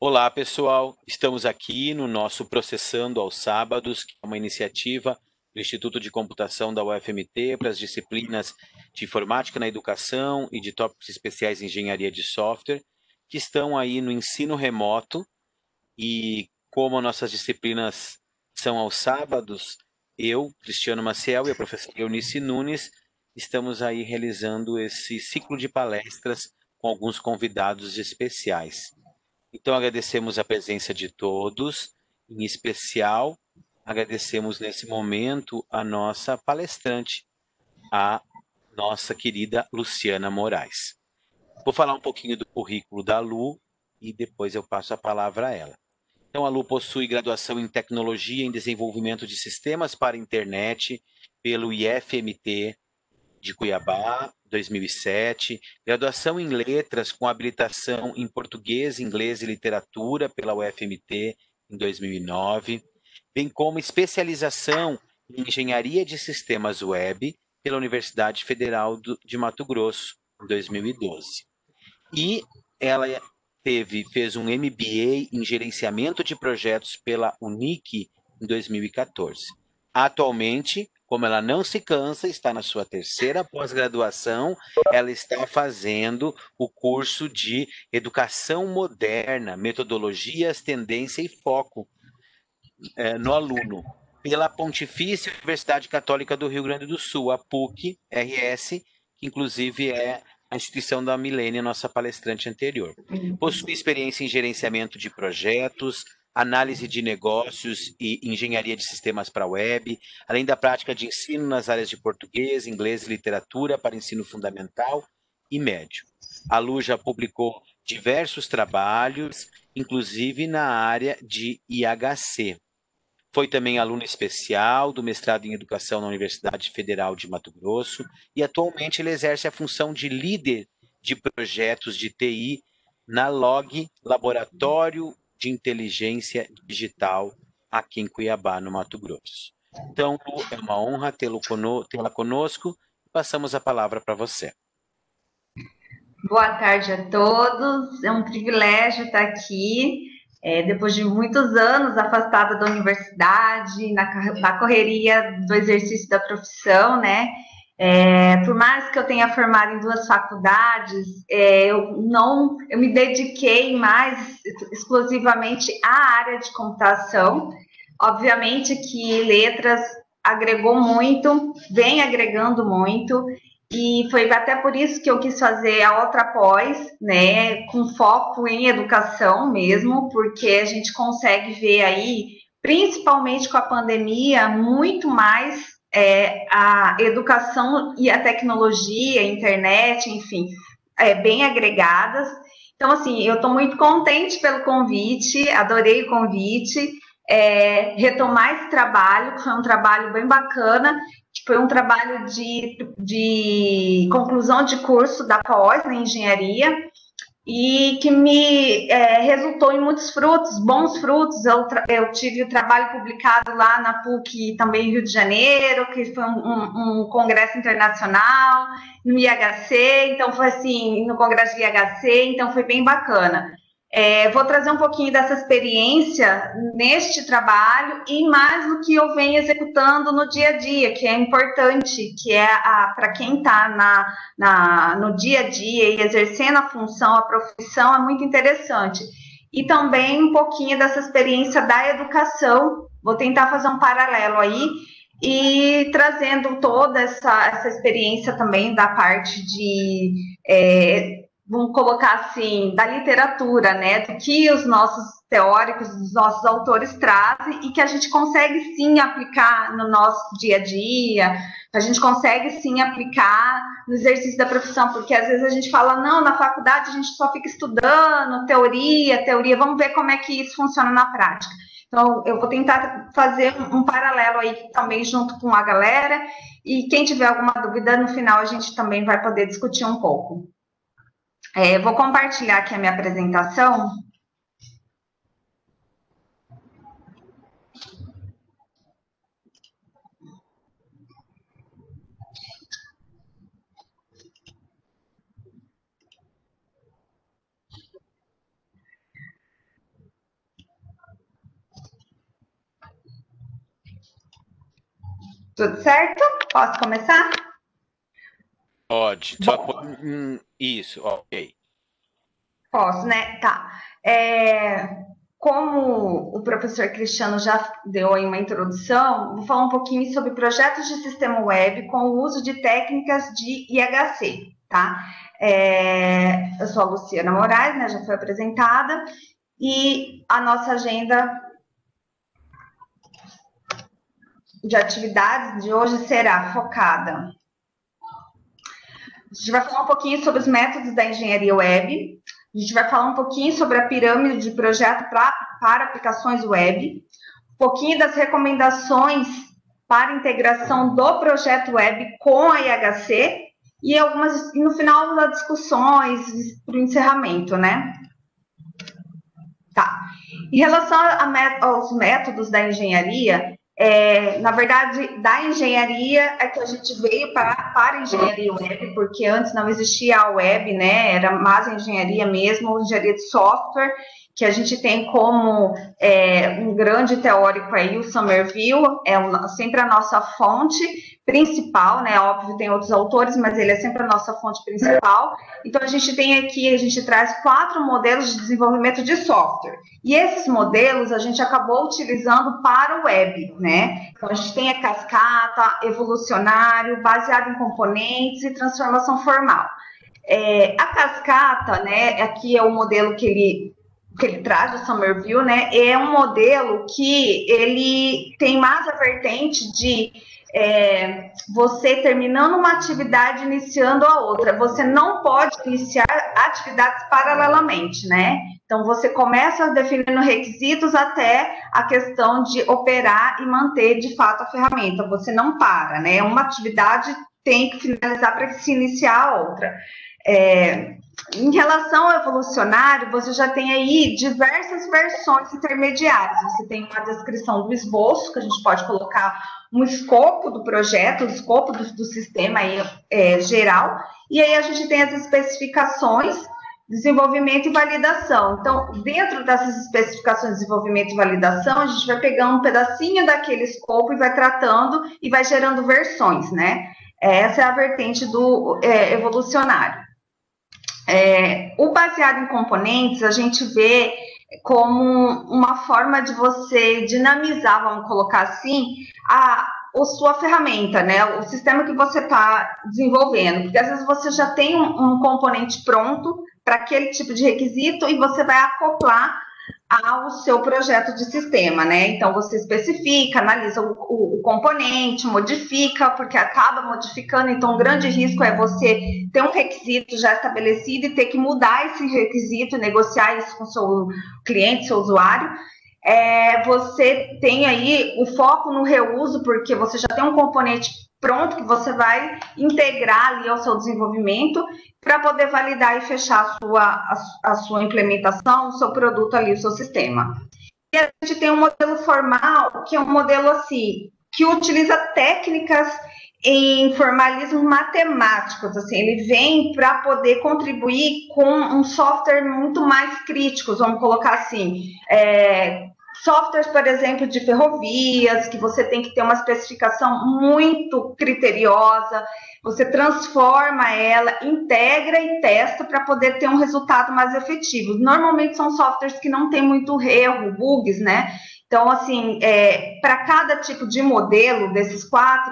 Olá, pessoal. Estamos aqui no nosso Processando aos Sábados, que é uma iniciativa do Instituto de Computação da UFMT para as disciplinas de Informática na Educação e de tópicos especiais em Engenharia de Software, que estão aí no ensino remoto. E como nossas disciplinas são aos sábados, eu, Cristiano Maciel, e a professora Eunice Nunes estamos aí realizando esse ciclo de palestras com alguns convidados especiais. Então, agradecemos a presença de todos, em especial, agradecemos nesse momento a nossa palestrante, a nossa querida Luciana Moraes. Vou falar um pouquinho do currículo da Lu e depois eu passo a palavra a ela. Então, a Lu possui graduação em Tecnologia em Desenvolvimento de Sistemas para a Internet pelo IFMT de Cuiabá, 2007, graduação em Letras com habilitação em Português, Inglês e Literatura pela UFMT em 2009, bem como especialização em Engenharia de Sistemas Web pela Universidade Federal de Mato Grosso, em 2012. E ela fez um MBA em Gerenciamento de Projetos pela Unic em 2014. Atualmente, como ela não se cansa, está na sua terceira pós-graduação, ela está fazendo o curso de Educação Moderna, Metodologias, Tendência e Foco no aluno, pela Pontifícia Universidade Católica do Rio Grande do Sul, a PUC-RS, que inclusive é a instituição da Milênia, nossa palestrante anterior. Possui experiência em gerenciamento de projetos, análise de negócios e engenharia de sistemas para web, além da prática de ensino nas áreas de português, inglês e literatura para ensino fundamental e médio. A Lu já publicou diversos trabalhos, inclusive na área de IHC. Foi também aluna especial do mestrado em Educação na Universidade Federal de Mato Grosso e atualmente ele exerce a função de líder de projetos de TI na LOG, Laboratório de Inteligência Digital, aqui em Cuiabá, no Mato Grosso. Então, Lu, é uma honra tê-la conosco. Passamos a palavra para você. Boa tarde a todos. É um privilégio estar aqui, depois de muitos anos afastada da universidade, na correria do exercício da profissão, né? Por mais que eu tenha formado em duas faculdades, eu me dediquei mais exclusivamente à área de computação. Obviamente que letras agregou muito, vem agregando muito, e foi até por isso que eu quis fazer a outra pós, né, com foco em educação mesmo, porque a gente consegue ver aí, principalmente com a pandemia, muito mais a educação e a tecnologia, a internet, enfim, bem agregadas. Então, assim, eu estou muito contente pelo convite, adorei o convite, retomar esse trabalho, que foi um trabalho bem bacana, foi um trabalho de conclusão de curso da pós na engenharia e que me resultou em muitos frutos, bons frutos. Eu tive o trabalho publicado lá na PUC, também Rio de Janeiro, que foi um congresso internacional, no IHC, então foi assim, no congresso do IHC, então foi bem bacana. Vou trazer um pouquinho dessa experiência neste trabalho e mais do que eu venho executando no dia a dia, que é importante, que é para quem está no dia a dia e exercendo a função, a profissão, é muito interessante. E também um pouquinho dessa experiência da educação, vou tentar fazer um paralelo aí, e trazendo toda essa experiência também da parte de vamos colocar assim, da literatura, né, do que os nossos teóricos, os nossos autores trazem e que a gente consegue sim aplicar no nosso dia a dia, a gente consegue sim aplicar no exercício da profissão, porque às vezes a gente fala, não, na faculdade a gente só fica estudando teoria, vamos ver como é que isso funciona na prática. Então, eu vou tentar fazer um paralelo aí também junto com a galera, e quem tiver alguma dúvida, no final a gente também vai poder discutir um pouco. Vou compartilhar aqui a minha apresentação. Tudo certo? Posso começar? Pode. Isso, ok. Posso, né? Tá. Como o professor Cristiano já deu aí uma introdução, vou falar um pouquinho sobre projetos de sistema web com o uso de técnicas de IHC, tá? Eu sou a Luciana Moraes, né? Já foi apresentada, e a nossa agenda de atividades de hoje será focada. A gente vai falar um pouquinho sobre os métodos da engenharia web, a gente vai falar um pouquinho sobre a pirâmide de projeto para aplicações web, um pouquinho das recomendações para integração do projeto web com a IHC e no final das discussões para o encerramento, né? Tá. Em relação aos métodos da engenharia, na verdade, da engenharia é que a gente veio para a engenharia web, porque antes não existia a web, né? Era mais engenharia mesmo, engenharia de software, que a gente tem como um grande teórico aí, o Somerville, sempre a nossa fonte principal, né? Óbvio, tem outros autores, mas ele é sempre a nossa fonte principal. Então, a gente traz 4 modelos de desenvolvimento de software. E esses modelos a gente acabou utilizando para o web, né? Então, a gente tem a cascata, evolucionário, baseado em componentes e transformação formal. A cascata, né? Aqui é o modelo que ele traz, o Somerville, né? É um modelo que ele tem mais a vertente de você terminando uma atividade, iniciando a outra. Você não pode iniciar atividades paralelamente, né? Então, você começa definindo requisitos até a questão de operar e manter, de fato, a ferramenta. Você não para, né? Uma atividade tem que finalizar para se iniciar a outra. Em relação ao evolucionário, você já tem aí diversas versões intermediárias. Você tem uma descrição do esboço, que a gente pode colocar um escopo do projeto, o escopo do sistema aí, geral, e aí a gente tem as especificações, desenvolvimento e validação. Então, dentro dessas especificações de desenvolvimento e validação, a gente vai pegando um pedacinho daquele escopo e vai tratando e vai gerando versões, né? Essa é a vertente do evolucionário. O baseado em componentes, a gente vê como uma forma de você dinamizar, vamos colocar assim, a sua ferramenta, né? O sistema que você está desenvolvendo. Porque às vezes você já tem um componente pronto para aquele tipo de requisito e você vai acoplar ao seu projeto de sistema, né? Então, você especifica, analisa o componente, modifica, porque acaba modificando. Então, um grande risco é você ter um requisito já estabelecido e ter que mudar esse requisito, negociar isso com o seu cliente, seu usuário. Você tem aí o foco no reuso, porque você já tem um componente pronto que você vai integrar ali ao seu desenvolvimento para poder validar e fechar a sua implementação, o seu produto ali, o seu sistema. E a gente tem um modelo formal, que é um modelo assim, que utiliza técnicas em formalismo matemáticos, assim, ele vem para poder contribuir com um software muito mais crítico, vamos colocar assim, softwares, por exemplo, de ferrovias, que você tem que ter uma especificação muito criteriosa, você transforma ela, integra e testa para poder ter um resultado mais efetivo. Normalmente são softwares que não tem muito erro, bugs, né? Então, assim, para cada tipo de modelo desses 4,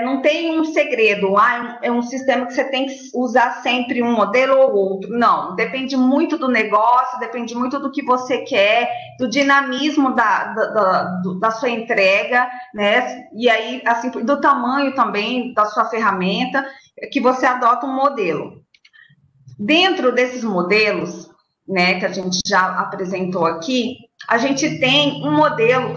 não tem um segredo, é um sistema que você tem que usar sempre um modelo ou outro. Não, depende muito do negócio, depende muito do que você quer, do dinamismo da sua entrega, né? E aí, assim, do tamanho também da sua ferramenta, que você adota um modelo. Dentro desses modelos, né, que a gente já apresentou aqui, a gente tem um modelo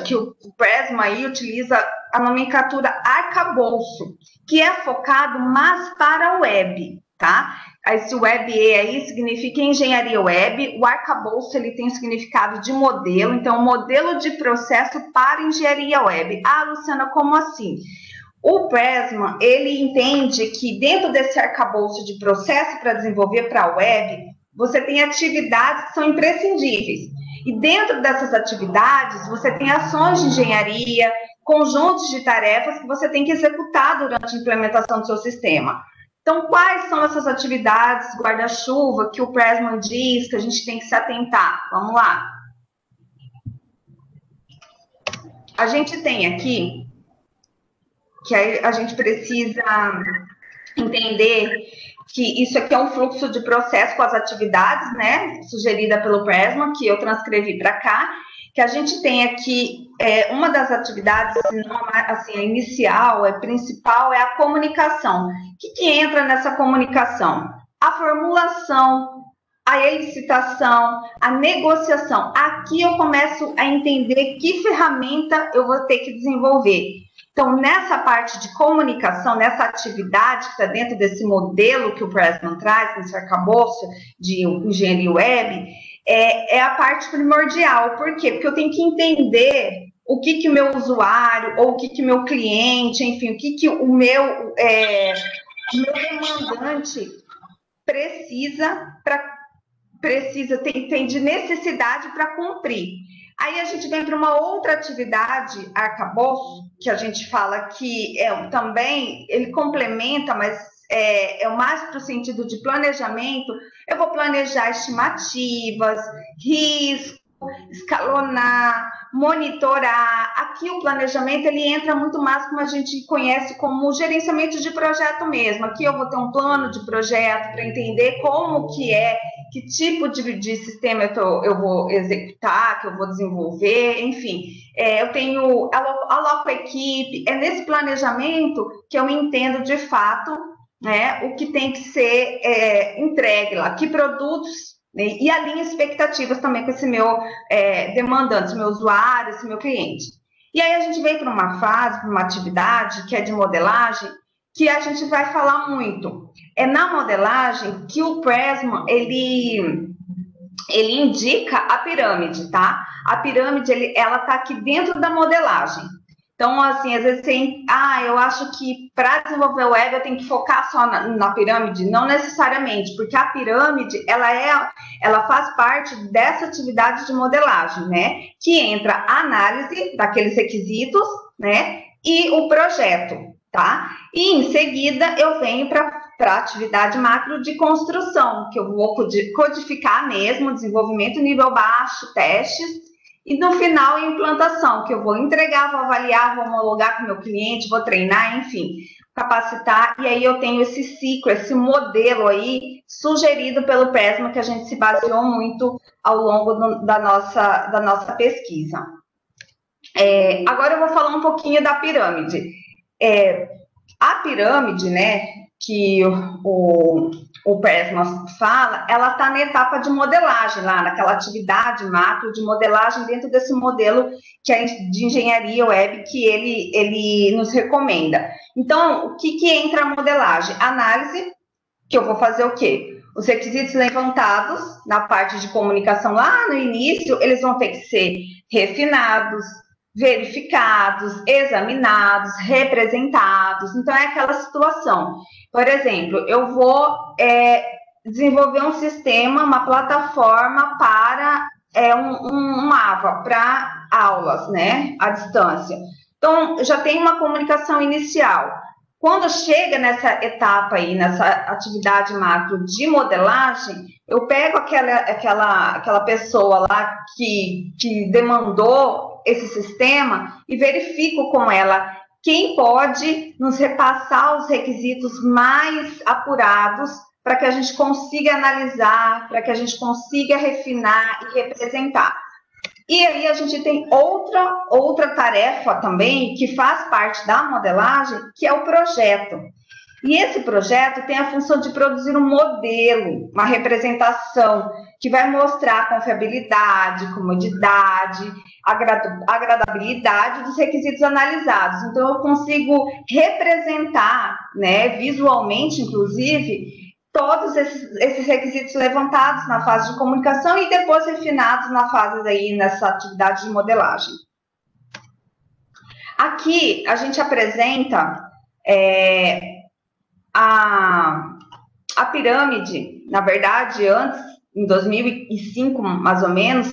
que o Prisma aí utiliza a nomenclatura arcabouço, que é focado mais para a web, tá? Esse web aí significa engenharia web, o arcabouço ele tem o significado de modelo, então modelo de processo para engenharia web. Ah, Luciana, como assim? O Prisma, ele entende que dentro desse arcabouço de processo para desenvolver para a web, você tem atividades que são imprescindíveis. E dentro dessas atividades, você tem ações de engenharia, conjuntos de tarefas que você tem que executar durante a implementação do seu sistema. Então, quais são essas atividades guarda-chuva que o Pressman diz que a gente tem que se atentar? Vamos lá. A gente tem aqui que a gente precisa entender que isso aqui é um fluxo de processo com as atividades, né, sugerida pelo Pressman, que eu transcrevi para cá, que a gente tem aqui, uma das atividades, assim, a inicial, a principal, é a comunicação. O que entra nessa comunicação? A formulação, a elicitação, a negociação. Aqui eu começo a entender que ferramenta eu vou ter que desenvolver. Então, nessa parte de comunicação, nessa atividade que está dentro desse modelo que o Pressman traz, nesse arcabouço de engenharia web, é a parte primordial. Por quê? Porque eu tenho que entender o que o meu usuário, ou o que o meu cliente, enfim, o que o meu demandante tem de necessidade para cumprir. Aí a gente vem para uma outra atividade, arcabouço, que a gente fala que também, ele complementa, mas é mais para o sentido de planejamento. Eu vou planejar estimativas, risco, escalonar, monitorar. Aqui o planejamento, ele entra muito mais como a gente conhece como gerenciamento de projeto mesmo. Aqui eu vou ter um plano de projeto para entender como que tipo de sistema eu vou executar, que eu vou desenvolver, enfim. Eu aloco a equipe. É nesse planejamento que eu entendo de fato, né, o que tem que ser entregue lá, que produtos, né, e alinho expectativas também com esse meu demandante, esse meu usuário, esse meu cliente. E aí a gente vem para uma fase, para uma atividade que é de modelagem, que a gente vai falar muito. É na modelagem que o Pressman, ele indica a pirâmide, tá? A pirâmide, ela tá aqui dentro da modelagem. Então, assim, às vezes eu acho que para desenvolver web eu tenho que focar só na pirâmide. Não necessariamente, porque a pirâmide, ela faz parte dessa atividade de modelagem, né? Que entra a análise daqueles requisitos, né? E o projeto, tá? E em seguida eu venho para a atividade macro de construção, que eu vou codificar mesmo, desenvolvimento nível baixo, testes, e no final, implantação, que eu vou entregar, vou avaliar, vou homologar com o meu cliente, vou treinar, enfim, capacitar. E aí eu tenho esse ciclo, esse modelo aí, sugerido pelo Pressman, que a gente se baseou muito ao longo da nossa pesquisa. Agora eu vou falar um pouquinho da pirâmide. A pirâmide, né, que o Pressman fala, ela está na etapa de modelagem, lá naquela atividade macro de modelagem dentro desse modelo que é de engenharia web que ele nos recomenda. Então, o que entra a modelagem? Análise, que eu vou fazer o quê? Os requisitos levantados na parte de comunicação lá no início, eles vão ter que ser refinados, verificados, examinados, representados. Então, é aquela situação. Por exemplo, eu vou desenvolver um sistema, uma plataforma para um AVA, para aulas, né, à distância. Então, já tem uma comunicação inicial. Quando chega nessa etapa aí, nessa atividade macro de modelagem, eu pego aquela pessoa lá que demandou esse sistema e verifico com ela quem pode nos repassar os requisitos mais apurados para que a gente consiga analisar, para que a gente consiga refinar e representar. E aí a gente tem outra tarefa também que faz parte da modelagem, que é o projeto. E esse projeto tem a função de produzir um modelo, uma representação, que vai mostrar a confiabilidade, comodidade, agradabilidade dos requisitos analisados. Então, eu consigo representar, né, visualmente, inclusive, todos esses requisitos levantados na fase de comunicação e depois refinados nessa atividade de modelagem. Aqui, a gente apresenta a pirâmide, na verdade, antes, em 2005, mais ou menos,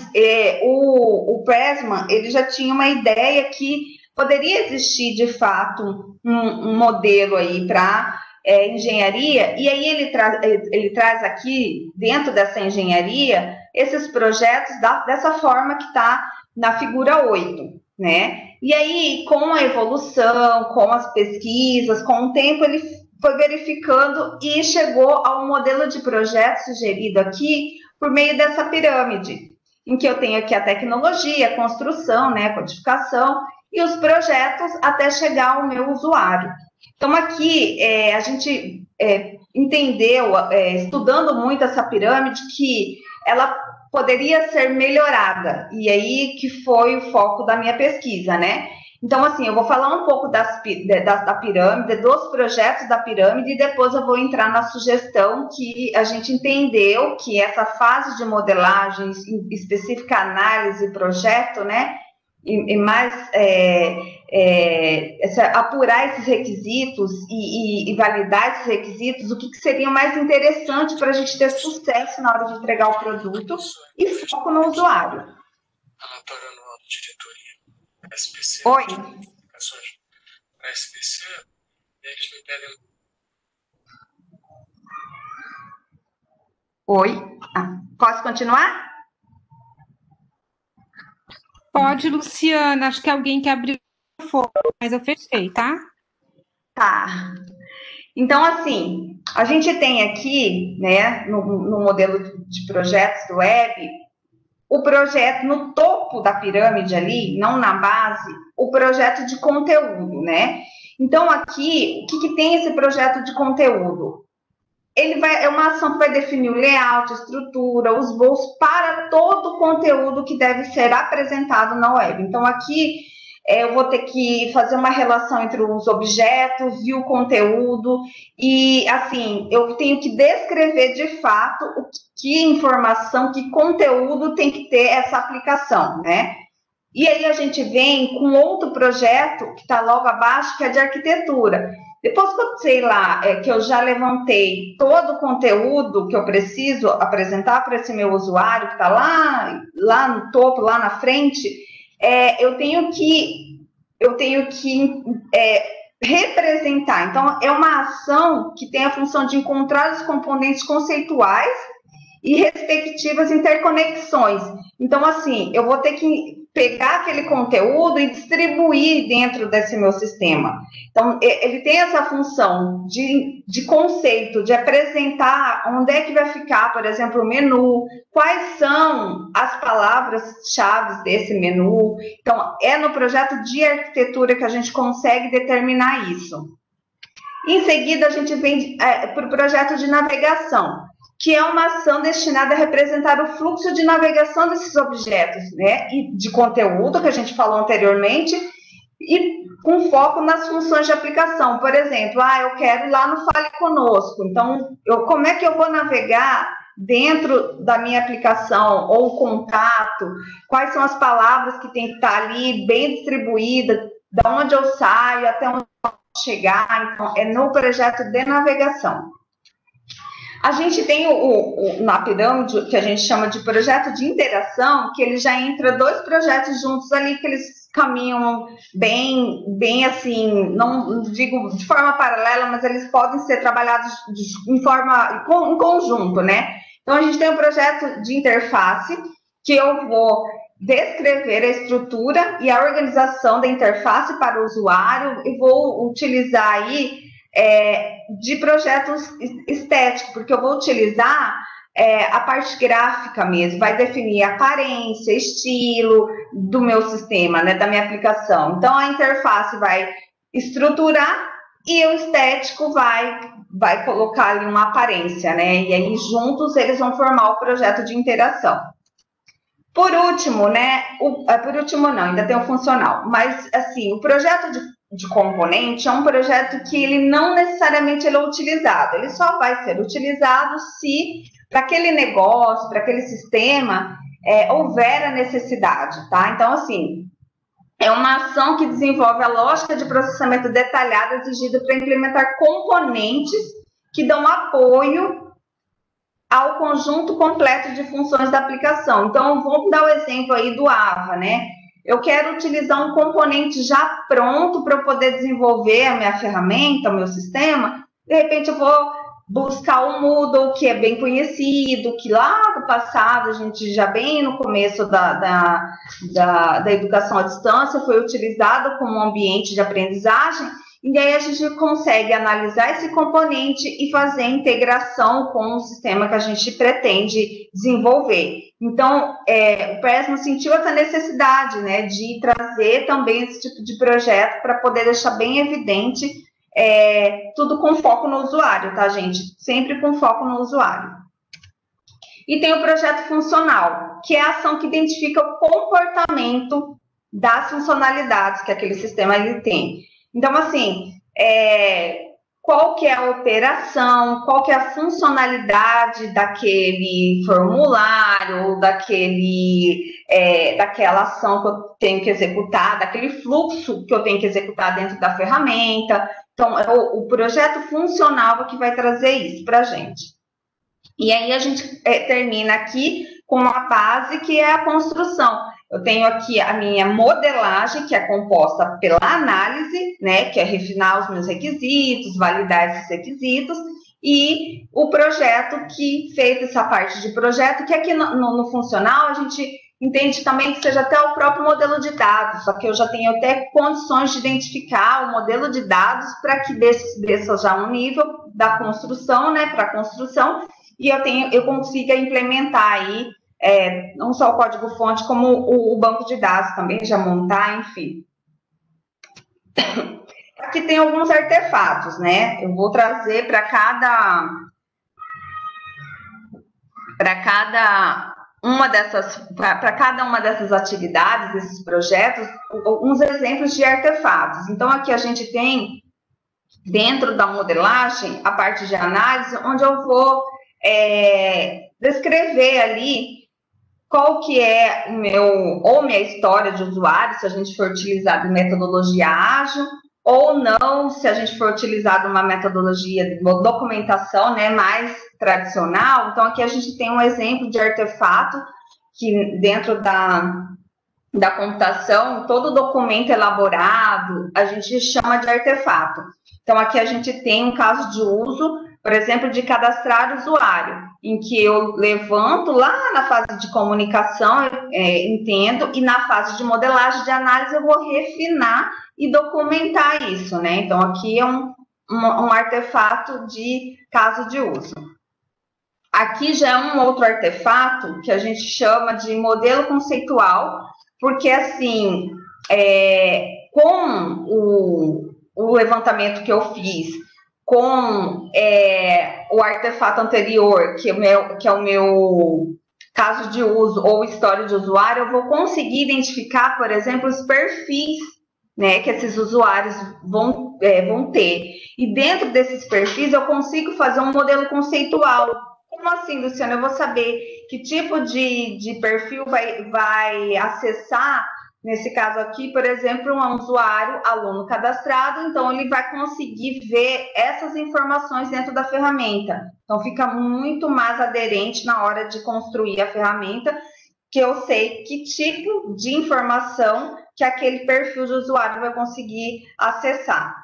o Pressman, ele já tinha uma ideia que poderia existir, de fato, um modelo aí para engenharia, e aí ele traz aqui, dentro dessa engenharia, esses projetos dessa forma que está na figura 8, né? E aí, com a evolução, com as pesquisas, com o tempo, ele foi verificando e chegou ao modelo de projeto sugerido aqui por meio dessa pirâmide, em que eu tenho aqui a tecnologia, a construção, né, a codificação, e os projetos até chegar ao meu usuário. Então, aqui, a gente entendeu, estudando muito essa pirâmide, que ela poderia ser melhorada, e aí que foi o foco da minha pesquisa, né? Então, assim, eu vou falar um pouco da pirâmide, dos projetos da pirâmide, e depois eu vou entrar na sugestão que a gente entendeu que essa fase de modelagem, específica análise e projeto, né? E mais apurar esses requisitos e validar esses requisitos, o que seria mais interessante para a gente ter sucesso na hora de entregar o produto e foco no usuário. Relatório anual de diretoria, SPC. Oi. Para SPC, eles me pedem. Oi. Posso continuar? Pode, Luciana. Acho que alguém que abriu o fogo, mas eu fechei, tá? Tá. Então, assim, a gente tem aqui, né, no modelo de projetos do web, o projeto no topo da pirâmide ali, não na base, o projeto de conteúdo, né? Então, aqui, o que tem esse projeto de conteúdo? É uma ação que vai definir o layout, a estrutura, os bolsos para todo o conteúdo que deve ser apresentado na web. Então, aqui eu vou ter que fazer uma relação entre os objetos e o conteúdo, e, assim, eu tenho que descrever de fato que informação, que conteúdo tem que ter essa aplicação, né? E aí a gente vem com outro projeto que está logo abaixo, que é de arquitetura. Depois que eu sei lá, que eu já levantei todo o conteúdo que eu preciso apresentar para esse meu usuário, que está lá no topo, lá na frente, eu tenho que representar. Então, é uma ação que tem a função de encontrar os componentes conceituais e respectivas interconexões. Então, assim, eu vou ter que pegar aquele conteúdo e distribuir dentro desse meu sistema. Então, ele tem essa função de conceito, de apresentar onde é que vai ficar, por exemplo, o menu, quais são as palavras-chave desse menu. Então, é no projeto de arquitetura que a gente consegue determinar isso. Em seguida, a gente vem para o projeto de navegação, que é uma ação destinada a representar o fluxo de navegação desses objetos, né, e de conteúdo que a gente falou anteriormente, e com foco nas funções de aplicação. Por exemplo, eu quero ir lá no Fale Conosco, então, como é que eu vou navegar dentro da minha aplicação, ou contato, quais são as palavras que tem que estar ali, bem distribuídas, de onde eu saio, até onde eu posso chegar. Então, é no projeto de navegação. A gente tem na pirâmide, que a gente chama de projeto de interação, que ele já entra dois projetos juntos ali, que eles caminham bem assim, não digo de forma paralela, mas eles podem ser trabalhados em conjunto, né? Então, a gente tem o projeto de interface, que eu vou descrever a estrutura e a organização da interface para o usuário, e vou utilizar aí de projetos estéticos, porque eu vou utilizar a parte gráfica mesmo, vai definir a aparência, estilo do meu sistema, né, da minha aplicação. Então, a interface vai estruturar e o estético vai colocar ali uma aparência, né, e aí juntos eles vão formar o projeto de interação. Por último, né, por último não, ainda tem o funcional, mas assim, o projeto de componente é um projeto que ele não necessariamente ele é utilizado, ele só vai ser utilizado se para aquele negócio, para aquele sistema, houver a necessidade, tá? Então, assim, é uma ação que desenvolve a lógica de processamento detalhada exigida para implementar componentes que dão apoio ao conjunto completo de funções da aplicação. Então, vamos dar o exemplo aí do AVA, né? eu quero utilizar um componente já pronto para eu poder desenvolver a minha ferramenta, o meu sistema. De repente, eu vou buscar o Moodle, que é bem conhecido, que lá no passado, a gente já bem no começo da educação à distância, foi utilizado como um ambiente de aprendizagem, e aí a gente consegue analisar esse componente e fazer a integração com o sistema que a gente pretende desenvolver. Então, o PESMA sentiu essa necessidade, né, de trazer também esse tipo de projeto para poder deixar bem evidente, tudo com foco no usuário, tá, gente? Sempre com foco no usuário. E tem o projeto funcional, que é a ação que identifica o comportamento das funcionalidades que aquele sistema ele tem. Então, assim, qual que é a operação, qual que é a funcionalidade daquele formulário, daquela ação que eu tenho que executar, daquele fluxo que eu tenho que executar dentro da ferramenta. Então, é o projeto funcional que vai trazer isso para a gente. E aí a gente termina aqui com uma base que é a construção. Eu tenho aqui a minha modelagem, que é composta pela análise, né, que é refinar os meus requisitos, validar esses requisitos, e o projeto que fez essa parte de projeto, que aqui no funcional a gente entende também que seja até o próprio modelo de dados, só que eu já tenho até condições de identificar o modelo de dados para que desça já um nível da construção, né, para a construção, e eu consiga implementar aí não só o código-fonte, como o banco de dados também, já montar, enfim. Aqui tem alguns artefatos, né? Eu vou trazer para cada uma dessas atividades, desses projetos, uns exemplos de artefatos. Então, aqui a gente tem, dentro da modelagem, a parte de análise, onde eu vou descrever ali qual que é minha história de usuário, se a gente for utilizar metodologia ágil, ou não, se a gente for utilizar uma metodologia de documentação, né, mais tradicional. Então, aqui a gente tem um exemplo de artefato, que dentro da computação, todo documento elaborado, a gente chama de artefato. Então, aqui a gente tem um caso de uso, por exemplo, de cadastrar usuário, em que eu levanto lá na fase de comunicação, entendo, e na fase de modelagem de análise eu vou refinar e documentar isso, né? Então, aqui é um artefato de caso de uso. Aqui já é um outro artefato que a gente chama de modelo conceitual, porque, assim, com o levantamento que eu fiz, com o artefato anterior, que é o meu caso de uso ou história de usuário, eu vou conseguir identificar, por exemplo, os perfis, né, que esses usuários vão ter. E dentro desses perfis eu consigo fazer um modelo conceitual. Como assim, Luciana? Eu vou saber que tipo de perfil vai acessar. Nesse caso aqui, por exemplo, um usuário, aluno cadastrado, então ele vai conseguir ver essas informações dentro da ferramenta. Então, fica muito mais aderente na hora de construir a ferramenta, que eu sei que tipo de informação que aquele perfil de usuário vai conseguir acessar.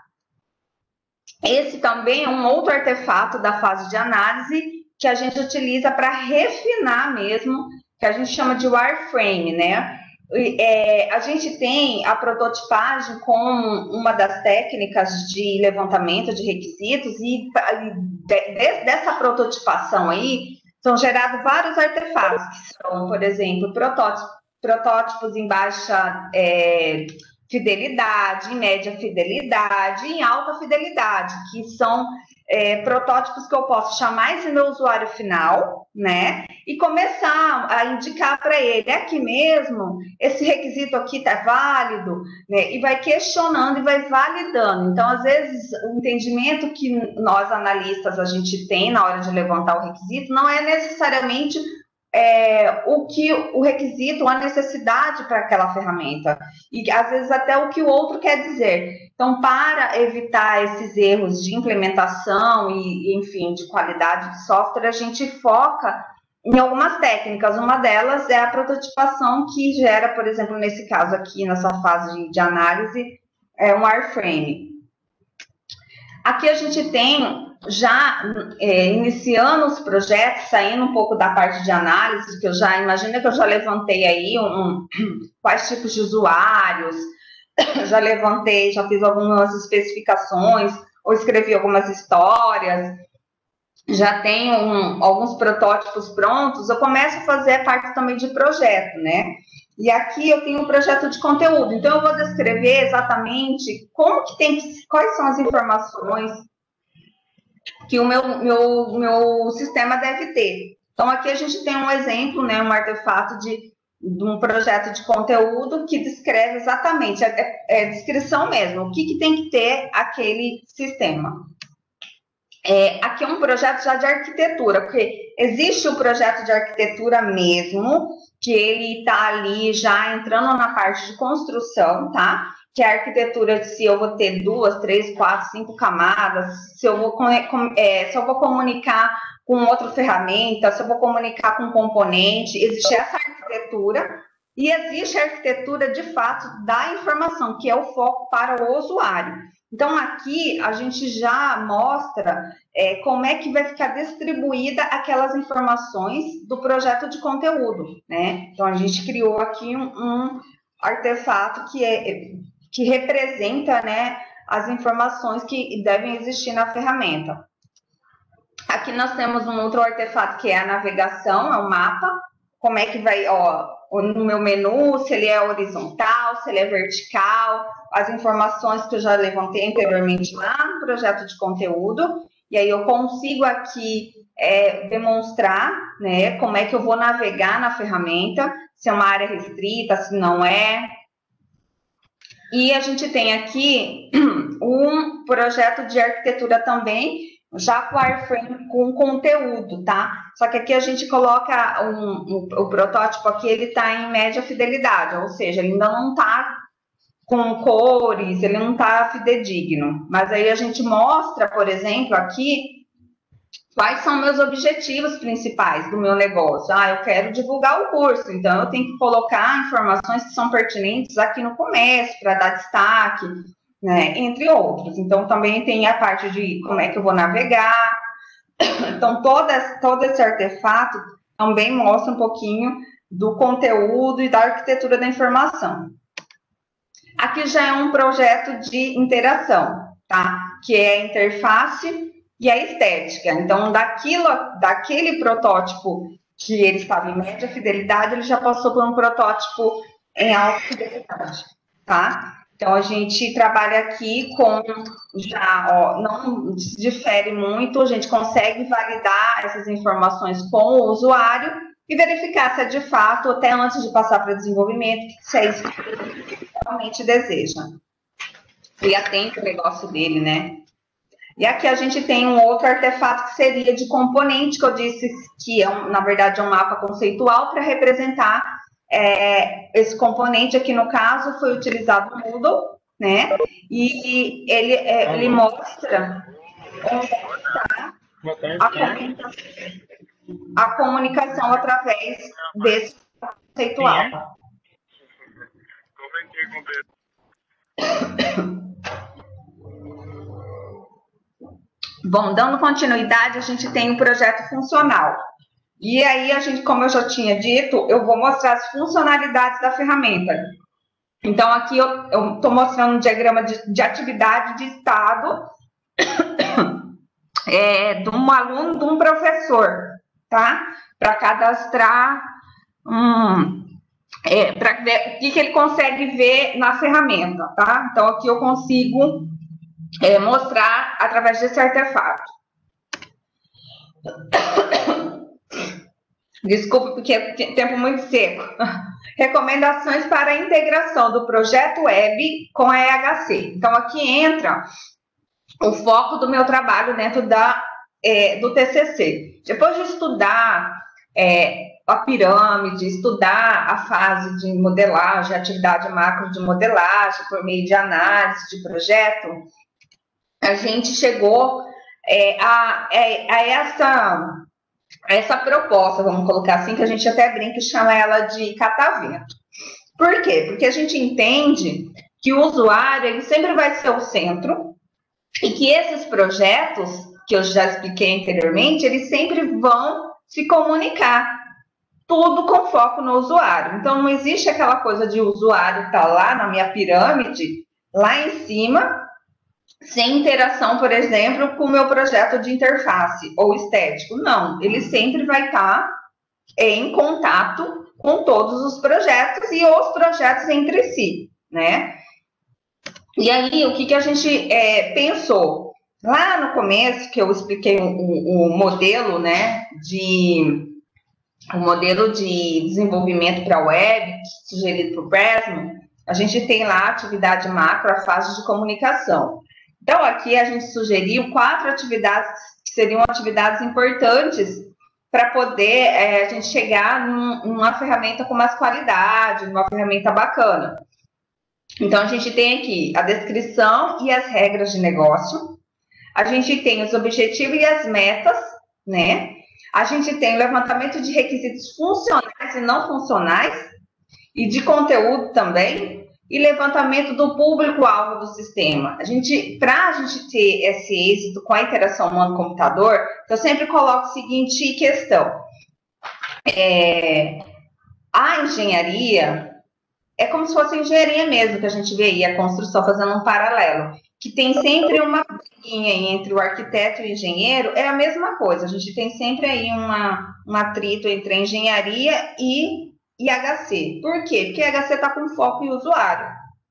Esse também é um outro artefato da fase de análise que a gente utiliza para refinar mesmo, que a gente chama de wireframe, né? A gente tem a prototipagem como uma das técnicas de levantamento de requisitos e dessa prototipação aí são gerados vários artefatos, que são, por exemplo, protótipos em baixa fidelidade, em média fidelidade e em alta fidelidade, que são protótipos que eu posso chamar esse meu usuário final, né? E começar a indicar para ele, aqui mesmo, esse requisito aqui está válido, né? E vai questionando e vai validando. Então, às vezes, o entendimento que nós, analistas, a gente tem na hora de levantar o requisito não é necessariamente o requisito, a necessidade para aquela ferramenta, e às vezes até o que o outro quer dizer. Então, para evitar esses erros de implementação e enfim, de qualidade de software, a gente foca em algumas técnicas. Uma delas é a prototipação, que gera, por exemplo, nesse caso aqui, nessa fase de análise, um wireframe. Aqui a gente tem, já iniciando os projetos, saindo um pouco da parte de análise, que eu já imagino que eu já levantei aí quais tipos de usuários, já levantei, já fiz algumas especificações, ou escrevi algumas histórias, já tenho alguns protótipos prontos, eu começo a fazer a parte também de projeto, né? E aqui eu tenho um projeto de conteúdo, então eu vou descrever exatamente como que quais são as informações que o meu sistema deve ter. Então aqui a gente tem um exemplo, né, um artefato de um projeto de conteúdo que descreve exatamente, descrição mesmo, o que tem que ter aquele sistema. Aqui é um projeto já de arquitetura, porque existe o projeto de arquitetura mesmo, que ele está ali já entrando na parte de construção, tá? Que é a arquitetura, se eu vou ter 2, 3, 4, 5 camadas, se eu vou comunicar com outra ferramenta, se eu vou comunicar com um componente, existe essa arquitetura, e existe a arquitetura, de fato, da informação, que é o foco para o usuário. Então, aqui a gente já mostra como é que vai ficar distribuída aquelas informações do projeto de conteúdo, né? Então, a gente criou aqui um artefato que representa, né, as informações que devem existir na ferramenta. Aqui nós temos um outro artefato que é a navegação, é o mapa. Como é que vai, no meu menu, se ele é horizontal, se ele é vertical, as informações que eu já levantei anteriormente lá no projeto de conteúdo. E aí eu consigo aqui demonstrar, né, como é que eu vou navegar na ferramenta, se é uma área restrita, se não é. E a gente tem aqui um projeto de arquitetura também, já com wireframe, com conteúdo, tá? Só que aqui a gente coloca o protótipo aqui, ele está em média fidelidade, ou seja, ele ainda não está com cores, ele não está fidedigno. Mas aí a gente mostra, por exemplo, aqui, quais são meus objetivos principais do meu negócio. Eu quero divulgar o curso, então eu tenho que colocar informações que são pertinentes aqui no começo, para dar destaque, né, entre outros. Então, também tem a parte de como é que eu vou navegar. Então, todo esse artefato também mostra um pouquinho do conteúdo e da arquitetura da informação. Aqui já é um projeto de interação, tá? Que é a interface e a estética. Então, daquele protótipo que ele estava em média fidelidade, ele já passou por um protótipo em alta fidelidade, tá? Então, a gente trabalha aqui com não difere muito, a gente consegue validar essas informações com o usuário e verificar se é de fato, até antes de passar para desenvolvimento, se é isso que ele realmente deseja. E atende o negócio dele, né? E aqui a gente tem um outro artefato que seria de componente, que eu disse que na verdade é um mapa conceitual para representar esse componente. Aqui no caso foi utilizado o Moodle, né? E ele mostra onde está a comunicação através desse conceitual. Bom, dando continuidade, a gente tem um projeto funcional. E aí, a gente, como eu já tinha dito, eu vou mostrar as funcionalidades da ferramenta. Então, aqui eu estou mostrando um diagrama de atividade de estado de um aluno, de um professor, tá? Para cadastrar, para ver o que ele consegue ver na ferramenta, tá? Então, aqui eu consigo mostrar através desse artefato. Desculpe, porque é tempo muito seco. Recomendações para a integração do projeto web com a EHC. Então, aqui entra o foco do meu trabalho dentro do TCC. Depois de estudar a pirâmide, estudar a fase de modelagem, atividade macro de modelagem, por meio de análise de projeto, a gente chegou a essa proposta, vamos colocar assim, que a gente até brinca e chama ela de catavento. Por quê? Porque a gente entende que o usuário ele sempre vai ser o centro e que esses projetos, que eu já expliquei anteriormente, eles sempre vão se comunicar, tudo com foco no usuário. Então, não existe aquela coisa de o usuário estar lá na minha pirâmide, lá em cima, sem interação, por exemplo, com o meu projeto de interface ou estético. Não, ele sempre vai estar em contato com todos os projetos e os projetos entre si, né? E aí, o que a gente pensou? Lá no começo, que eu expliquei o modelo, né, o modelo de desenvolvimento para a web, sugerido para o Presmo, a gente tem lá a atividade macro, a fase de comunicação. Então, aqui a gente sugeriu 4 atividades que seriam atividades importantes para poder a gente chegar numa ferramenta com mais qualidade, numa ferramenta bacana. Então, a gente tem aqui a descrição e as regras de negócio, a gente tem os objetivos e as metas, né? A gente tem o levantamento de requisitos funcionais e não funcionais, e de conteúdo também, e levantamento do público-alvo do sistema. Para a gente ter esse êxito com a interação humano-computador, eu sempre coloco a seguinte questão. A engenharia é como se fosse a engenharia mesmo, que a gente vê aí, a construção fazendo um paralelo, que tem sempre uma briguinha entre o arquiteto e o engenheiro, é a mesma coisa, a gente tem sempre aí um atrito entre a engenharia e HC. Por quê? Porque a HC está com foco em usuário,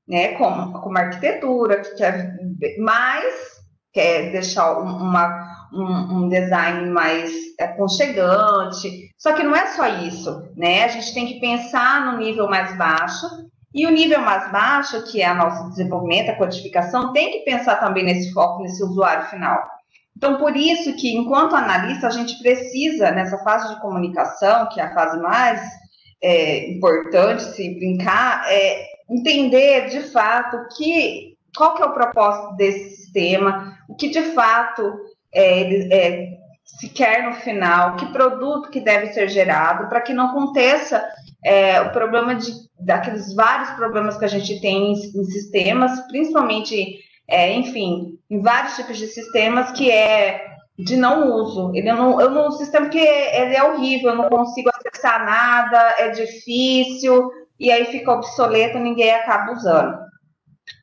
né? Como a arquitetura, que quer mais, quer deixar um design mais aconchegante. Só que não é só isso, né? A gente tem que pensar no nível mais baixo, e o nível mais baixo, que é o nosso desenvolvimento, a codificação, tem que pensar também nesse foco, nesse usuário final. Então, por isso que, enquanto analista, a gente precisa, nessa fase de comunicação, que é a fase mais importante, se brincar, entender, de fato, qual que é o propósito desse sistema, o que, de fato, se quer no final, que produto que deve ser gerado, para que não aconteça o problema daqueles vários problemas que a gente tem em sistemas, principalmente, enfim, em vários tipos de sistemas, que de não uso. O sistema que ele é horrível, eu não consigo acessar nada, é difícil, e aí fica obsoleto, ninguém acaba usando.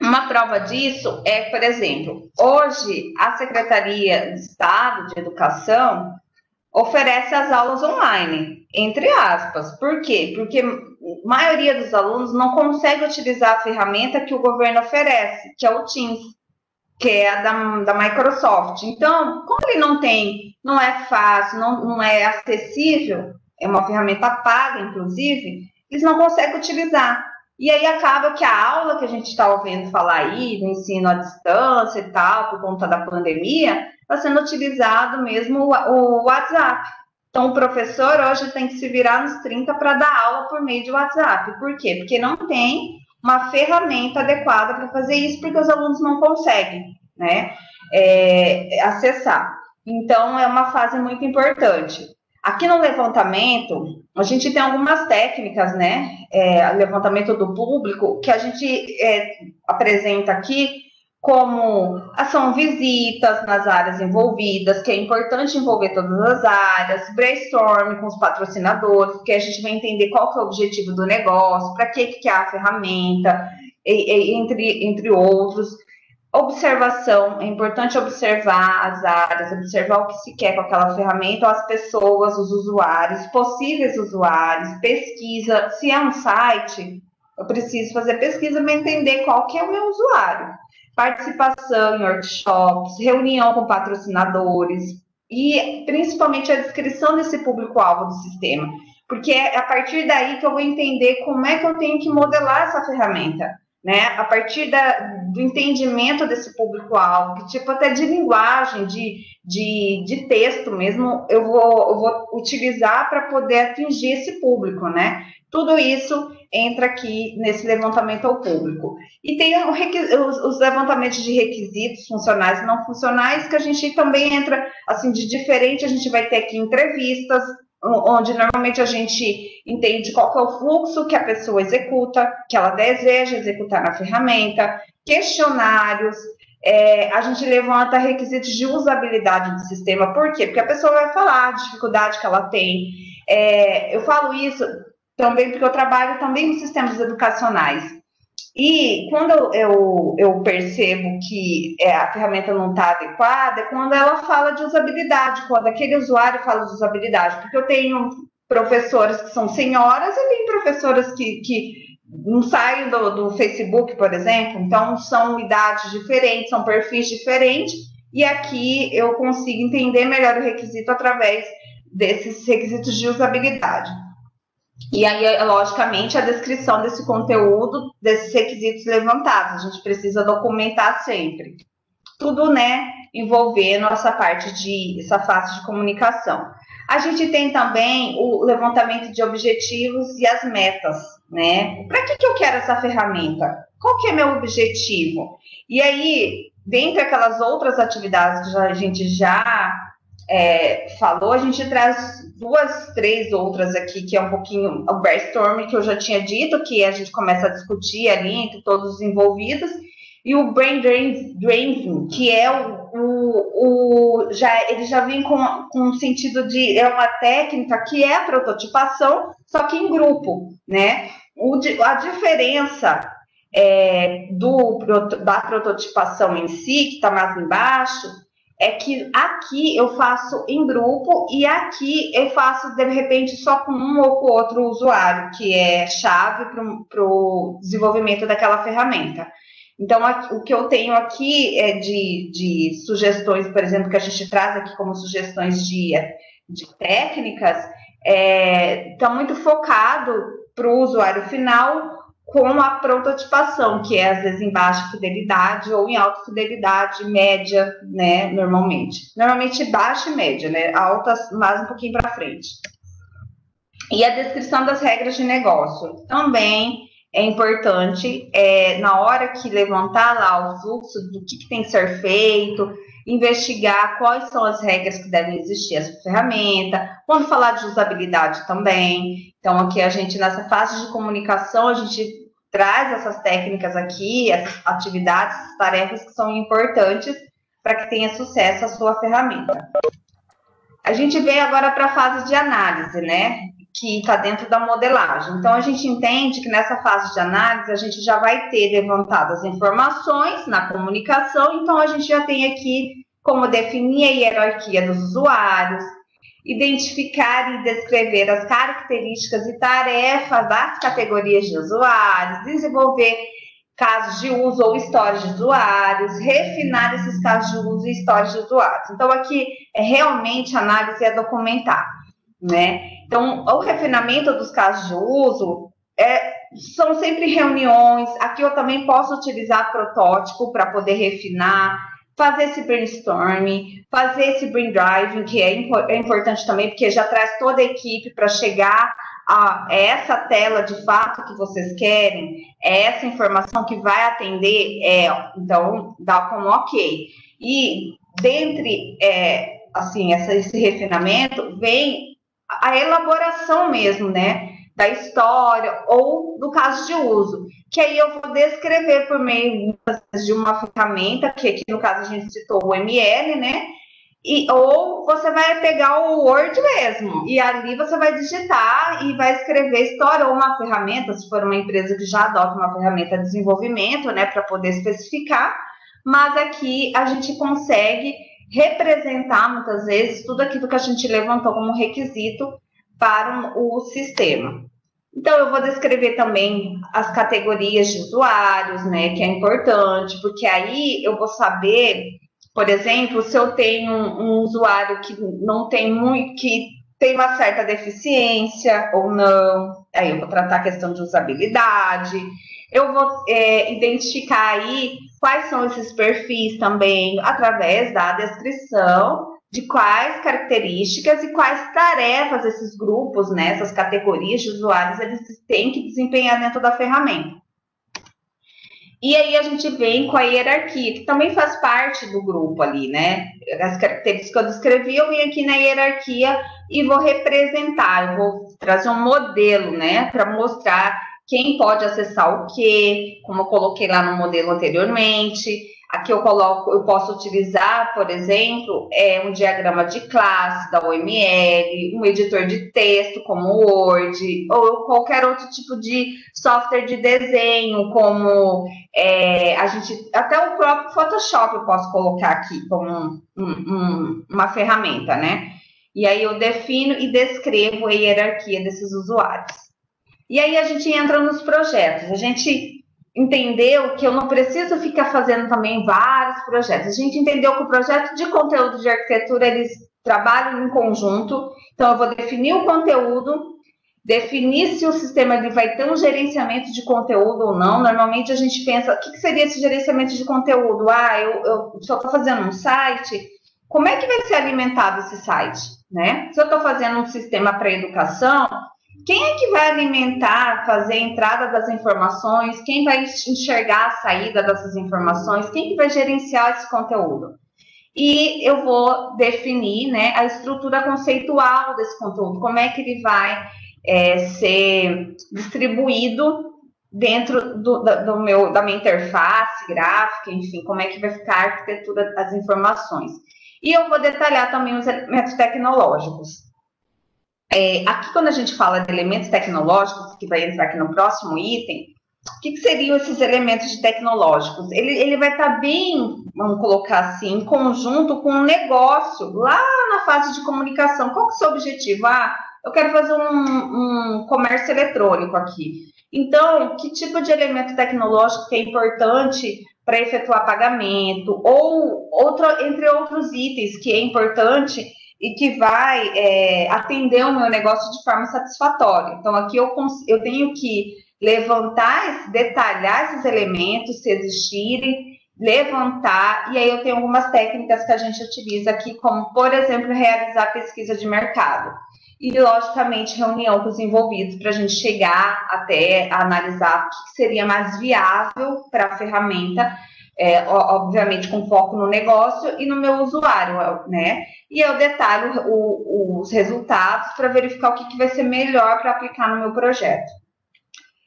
Uma prova disso por exemplo, hoje a Secretaria de Estado de Educação oferece as aulas online, entre aspas. Por quê? Porque a maioria dos alunos não consegue utilizar a ferramenta que o governo oferece, que é o Teams, que é a da Microsoft. Então, como ele não é fácil, não é acessível, é uma ferramenta paga, inclusive, eles não conseguem utilizar. E aí acaba que a aula que a gente está ouvindo falar aí, do ensino à distância e tal, por conta da pandemia, está sendo utilizado mesmo o WhatsApp. Então, o professor hoje tem que se virar nos 30 para dar aula por meio de WhatsApp. Por quê? Porque não tem uma ferramenta adequada para fazer isso, porque os alunos não conseguem, né, acessar. Então, é uma fase muito importante. Aqui no levantamento, a gente tem algumas técnicas, né, levantamento do público, que a gente apresenta aqui, como são visitas nas áreas envolvidas, que é importante envolver todas as áreas, brainstorming com os patrocinadores, porque a gente vai entender qual que é o objetivo do negócio, para que é a ferramenta, entre outros. Observação, é importante observar as áreas, observar o que se quer com aquela ferramenta, as pessoas, os usuários, possíveis usuários, pesquisa. Se é um site, eu preciso fazer pesquisa para entender qual que é o meu usuário. Participação em workshops, reunião com patrocinadores e, principalmente, a descrição desse público-alvo do sistema. Porque é a partir daí que eu vou entender como é que eu tenho que modelar essa ferramenta, né? A partir do entendimento desse público-alvo, que tipo até de linguagem, de texto mesmo, eu vou utilizar para poder atingir esse público, né? Tudo isso entra aqui nesse levantamento ao público. E tem os levantamentos de requisitos funcionais e não funcionais, que a gente também entra, assim, de diferente, a gente vai ter aqui entrevistas, onde normalmente a gente entende qual que é o fluxo que a pessoa executa, que ela deseja executar na ferramenta, questionários, a gente levanta requisitos de usabilidade do sistema. Por quê? Porque a pessoa vai falar a dificuldade que ela tem. Eu falo isso também porque eu trabalho também nos sistemas educacionais. E quando eu percebo que a ferramenta não está adequada, é quando ela fala de usabilidade, quando aquele usuário fala de usabilidade, porque eu tenho professoras que são senhoras e tem professoras que não saem do Facebook, por exemplo, então são idades diferentes, são perfis diferentes, e aqui eu consigo entender melhor o requisito através desses requisitos de usabilidade. E aí, logicamente, a descrição desse conteúdo, desses requisitos levantados, a gente precisa documentar sempre. Tudo, né, envolvendo essa fase de comunicação. A gente tem também o levantamento de objetivos e as metas, né? Para que eu quero essa ferramenta? Qual que é meu objetivo? E aí, dentre aquelas outras atividades que a gente já falou, a gente traz 2, 3 outras aqui, que é um pouquinho o brainstorming, que eu já tinha dito, que a gente começa a discutir ali entre todos os envolvidos, e o brain drain, que é ele já vem com um sentido de, é uma técnica que é a prototipação, só que em grupo, né? A diferença da prototipação em si, que está mais embaixo, é que aqui eu faço em grupo e aqui eu faço, de repente, só com um ou com outro usuário, que é chave para o desenvolvimento daquela ferramenta. Então, o que eu tenho aqui é de sugestões, por exemplo, que a gente traz aqui como sugestões de técnicas, está muito focado para o usuário final, com a prototipação, que é às vezes em baixa fidelidade ou em alta fidelidade, média, né, normalmente. Normalmente baixa e média, né, altas mais um pouquinho para frente. E a descrição das regras de negócio também é importante, na hora que levantar lá o fluxo do que tem que ser feito, investigar quais são as regras que devem existir nessa ferramenta, quando falar de usabilidade também. Então, aqui a gente, nessa fase de comunicação, a gente traz essas técnicas aqui, essas atividades, essas tarefas que são importantes para que tenha sucesso a sua ferramenta. A gente vem agora para a fase de análise, né? Que está dentro da modelagem. Então, a gente entende que nessa fase de análise, a gente já vai ter levantadas informações na comunicação, então a gente já tem aqui como definir a hierarquia dos usuários, identificar e descrever as características e tarefas das categorias de usuários, desenvolver casos de uso ou histórias de usuários, refinar esses casos de uso e histórias de usuários. Então, aqui, realmente, a análise é documentar, né? Então, o refinamento dos casos de uso são sempre reuniões. Aqui eu também posso utilizar protótipo para poder refinar, fazer esse brainstorming, fazer esse brain driving, que é importante também, porque já traz toda a equipe para chegar a essa tela de fato que vocês querem, essa informação que vai atender, então dá como ok. E dentre assim, esse refinamento vem a elaboração mesmo, né, da história ou do caso de uso, que aí eu vou descrever por meio de uma ferramenta, que aqui no caso a gente citou o ML, né, ou você vai pegar o Word mesmo, e ali você vai digitar e vai escrever história ou uma ferramenta, se for uma empresa que já adota uma ferramenta de desenvolvimento, né, para poder especificar, mas aqui a gente consegue representar, muitas vezes, tudo aquilo que a gente levantou como requisito para o sistema. Então, eu vou descrever também as categorias de usuários, né, que é importante, porque aí eu vou saber, por exemplo, se eu tenho um usuário que não tem muito, que tem uma certa deficiência ou não, aí eu vou tratar a questão de usabilidade. eu vou identificar aí quais são esses perfis também, através da descrição de quais características e quais tarefas esses grupos, né, essas categorias de usuários, eles têm que desempenhar dentro da ferramenta. E aí a gente vem com a hierarquia, que também faz parte do grupo ali, né? As características que eu descrevi, eu venho aqui na hierarquia e vou representar, eu vou trazer um modelo, né, para mostrar quem pode acessar o quê, como eu coloquei lá no modelo anteriormente. Aqui eu posso utilizar, por exemplo, um diagrama de classe da OML, um editor de texto como o Word, ou qualquer outro tipo de software de desenho, como até o próprio Photoshop eu posso colocar aqui como uma ferramenta, né? E aí eu defino e descrevo a hierarquia desses usuários. E aí a gente entra nos projetos. A gente entendeu que eu não preciso ficar fazendo também vários projetos. A gente entendeu que o projeto de conteúdo de arquitetura, eles trabalham em conjunto. Então, eu vou definir o conteúdo, definir se o sistema ele vai ter um gerenciamento de conteúdo ou não. Normalmente, a gente pensa, o que seria esse gerenciamento de conteúdo? Se eu estou fazendo um site, como é que vai ser alimentado esse site? Né? Se eu estou fazendo um sistema para educação, quem é que vai alimentar, fazer a entrada das informações? Quem vai enxergar a saída dessas informações? Quem que vai gerenciar esse conteúdo? E eu vou definir, né, a estrutura conceitual desse conteúdo. Como é que ele vai ser distribuído dentro da minha interface gráfica, enfim, como é que vai ficar a arquitetura das informações. E eu vou detalhar também os elementos tecnológicos. Aqui, quando a gente fala de elementos tecnológicos, que vai entrar aqui no próximo item, o que seriam esses elementos de tecnológicos? Ele vai estar bem, vamos colocar assim, em conjunto com um negócio, lá na fase de comunicação. Qual que é o seu objetivo? Eu quero fazer um comércio eletrônico aqui. Então, que tipo de elemento tecnológico que é importante para efetuar pagamento, ou entre outros itens que é importante e que vai atender o meu negócio de forma satisfatória. Então, aqui eu tenho que levantar, detalhar esses elementos, se existirem, levantar, e aí eu tenho algumas técnicas que a gente utiliza aqui, como, por exemplo, realizar pesquisa de mercado. E, logicamente, reunião com os envolvidos para a gente chegar até a analisar o que seria mais viável para a ferramenta, obviamente com foco no negócio e no meu usuário, né? E eu detalho os resultados para verificar o que vai ser melhor para aplicar no meu projeto.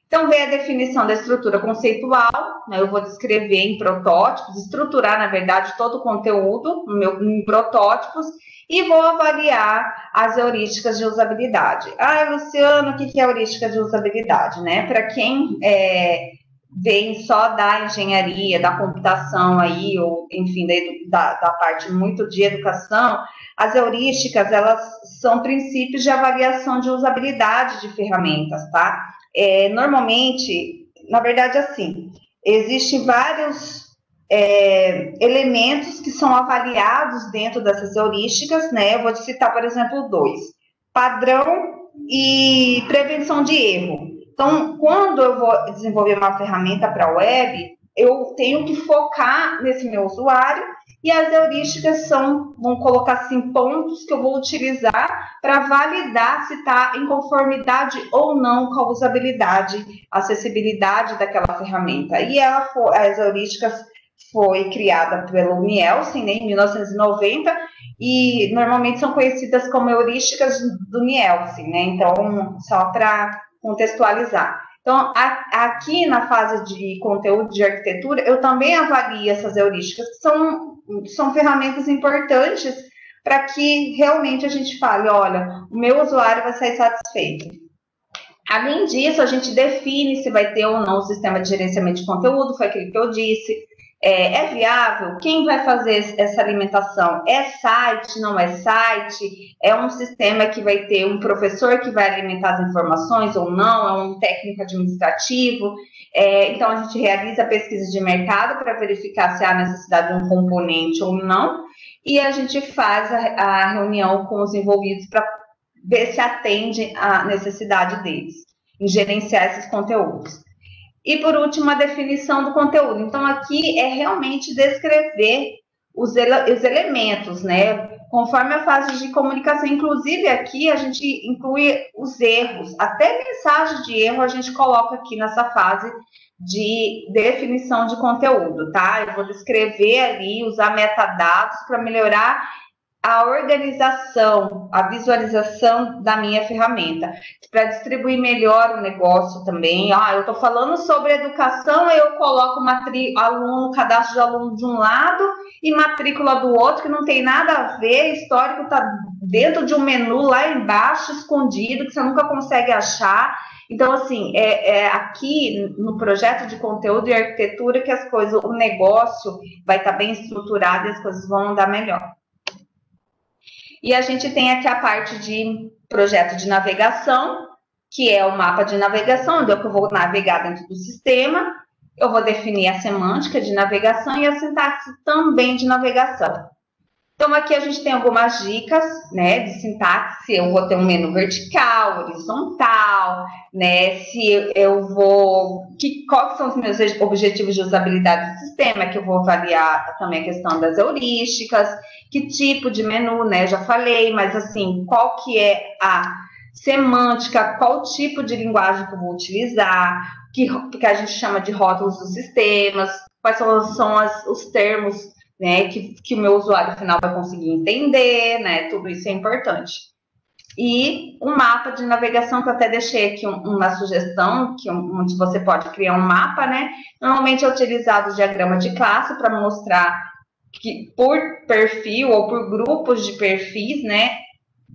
Então, vem a definição da estrutura conceitual, né? Eu vou descrever em protótipos, estruturar, na verdade, todo o conteúdo em protótipos e vou avaliar as heurísticas de usabilidade. Luciano, o que é heurística de usabilidade, né? Para quem vem só da engenharia, da computação aí, ou, enfim, da parte muito de educação, as heurísticas, elas são princípios de avaliação de usabilidade de ferramentas, tá? Normalmente, na verdade, assim, existem vários elementos que são avaliados dentro dessas heurísticas, né? Eu vou te citar, por exemplo, 2. Padrão e prevenção de erro. Então, quando eu vou desenvolver uma ferramenta para a web, eu tenho que focar nesse meu usuário e as heurísticas vamos colocar assim, pontos que eu vou utilizar para validar se está em conformidade ou não com a usabilidade, acessibilidade daquela ferramenta. E as heurísticas foi criada pelo Nielsen, né, em 1990, e normalmente são conhecidas como heurísticas do Nielsen, né? Então, só para contextualizar. Então, aqui na fase de conteúdo de arquitetura, eu também avalio essas heurísticas, que são ferramentas importantes para que realmente a gente fale, olha, o meu usuário vai sair satisfeito. Além disso, a gente define se vai ter ou não o sistema de gerenciamento de conteúdo, foi aquilo que eu disse. É viável? Quem vai fazer essa alimentação? É site? Não é site? É um sistema que vai ter um professor que vai alimentar as informações ou não? É um técnico administrativo? Então, a gente realiza a pesquisa de mercado para verificar se há necessidade de um componente ou não, e a gente faz a reunião com os envolvidos para ver se atende à necessidade deles em gerenciar esses conteúdos. E, por último, a definição do conteúdo. Então, aqui é realmente descrever os elementos, né? Conforme a fase de comunicação. Inclusive, aqui a gente inclui os erros. Até mensagem de erro a gente coloca aqui nessa fase de definição de conteúdo, tá? Eu vou descrever ali, usar metadados para melhorar a organização, a visualização da minha ferramenta, para distribuir melhor o negócio também. Eu estou falando sobre educação, eu coloco aluno, cadastro de aluno de um lado e matrícula do outro, que não tem nada a ver, histórico está dentro de um menu lá embaixo, escondido, que você nunca consegue achar. Então, assim, aqui no projeto de conteúdo e arquitetura que as coisas, o negócio vai estar bem estruturado e as coisas vão andar melhor. E a gente tem aqui a parte de projeto de navegação, que é o mapa de navegação, onde eu vou navegar dentro do sistema. Eu vou definir a semântica de navegação e a sintaxe também de navegação. Então, aqui a gente tem algumas dicas, né, de sintaxe. Eu vou ter um menu vertical, horizontal, né, se eu vou... Quais são os meus objetivos de usabilidade do sistema, que eu vou avaliar também a questão das heurísticas, que tipo de menu, né, já falei, mas assim, qual que é a semântica, qual tipo de linguagem que eu vou utilizar, que a gente chama de rótulos dos sistemas, quais são os termos, né, que o meu usuário final vai conseguir entender, né, tudo isso é importante. E um mapa de navegação, que eu até deixei aqui uma sugestão, onde você pode criar um mapa, né, normalmente é utilizado o diagrama de classe para mostrar que por perfil ou por grupos de perfis, né,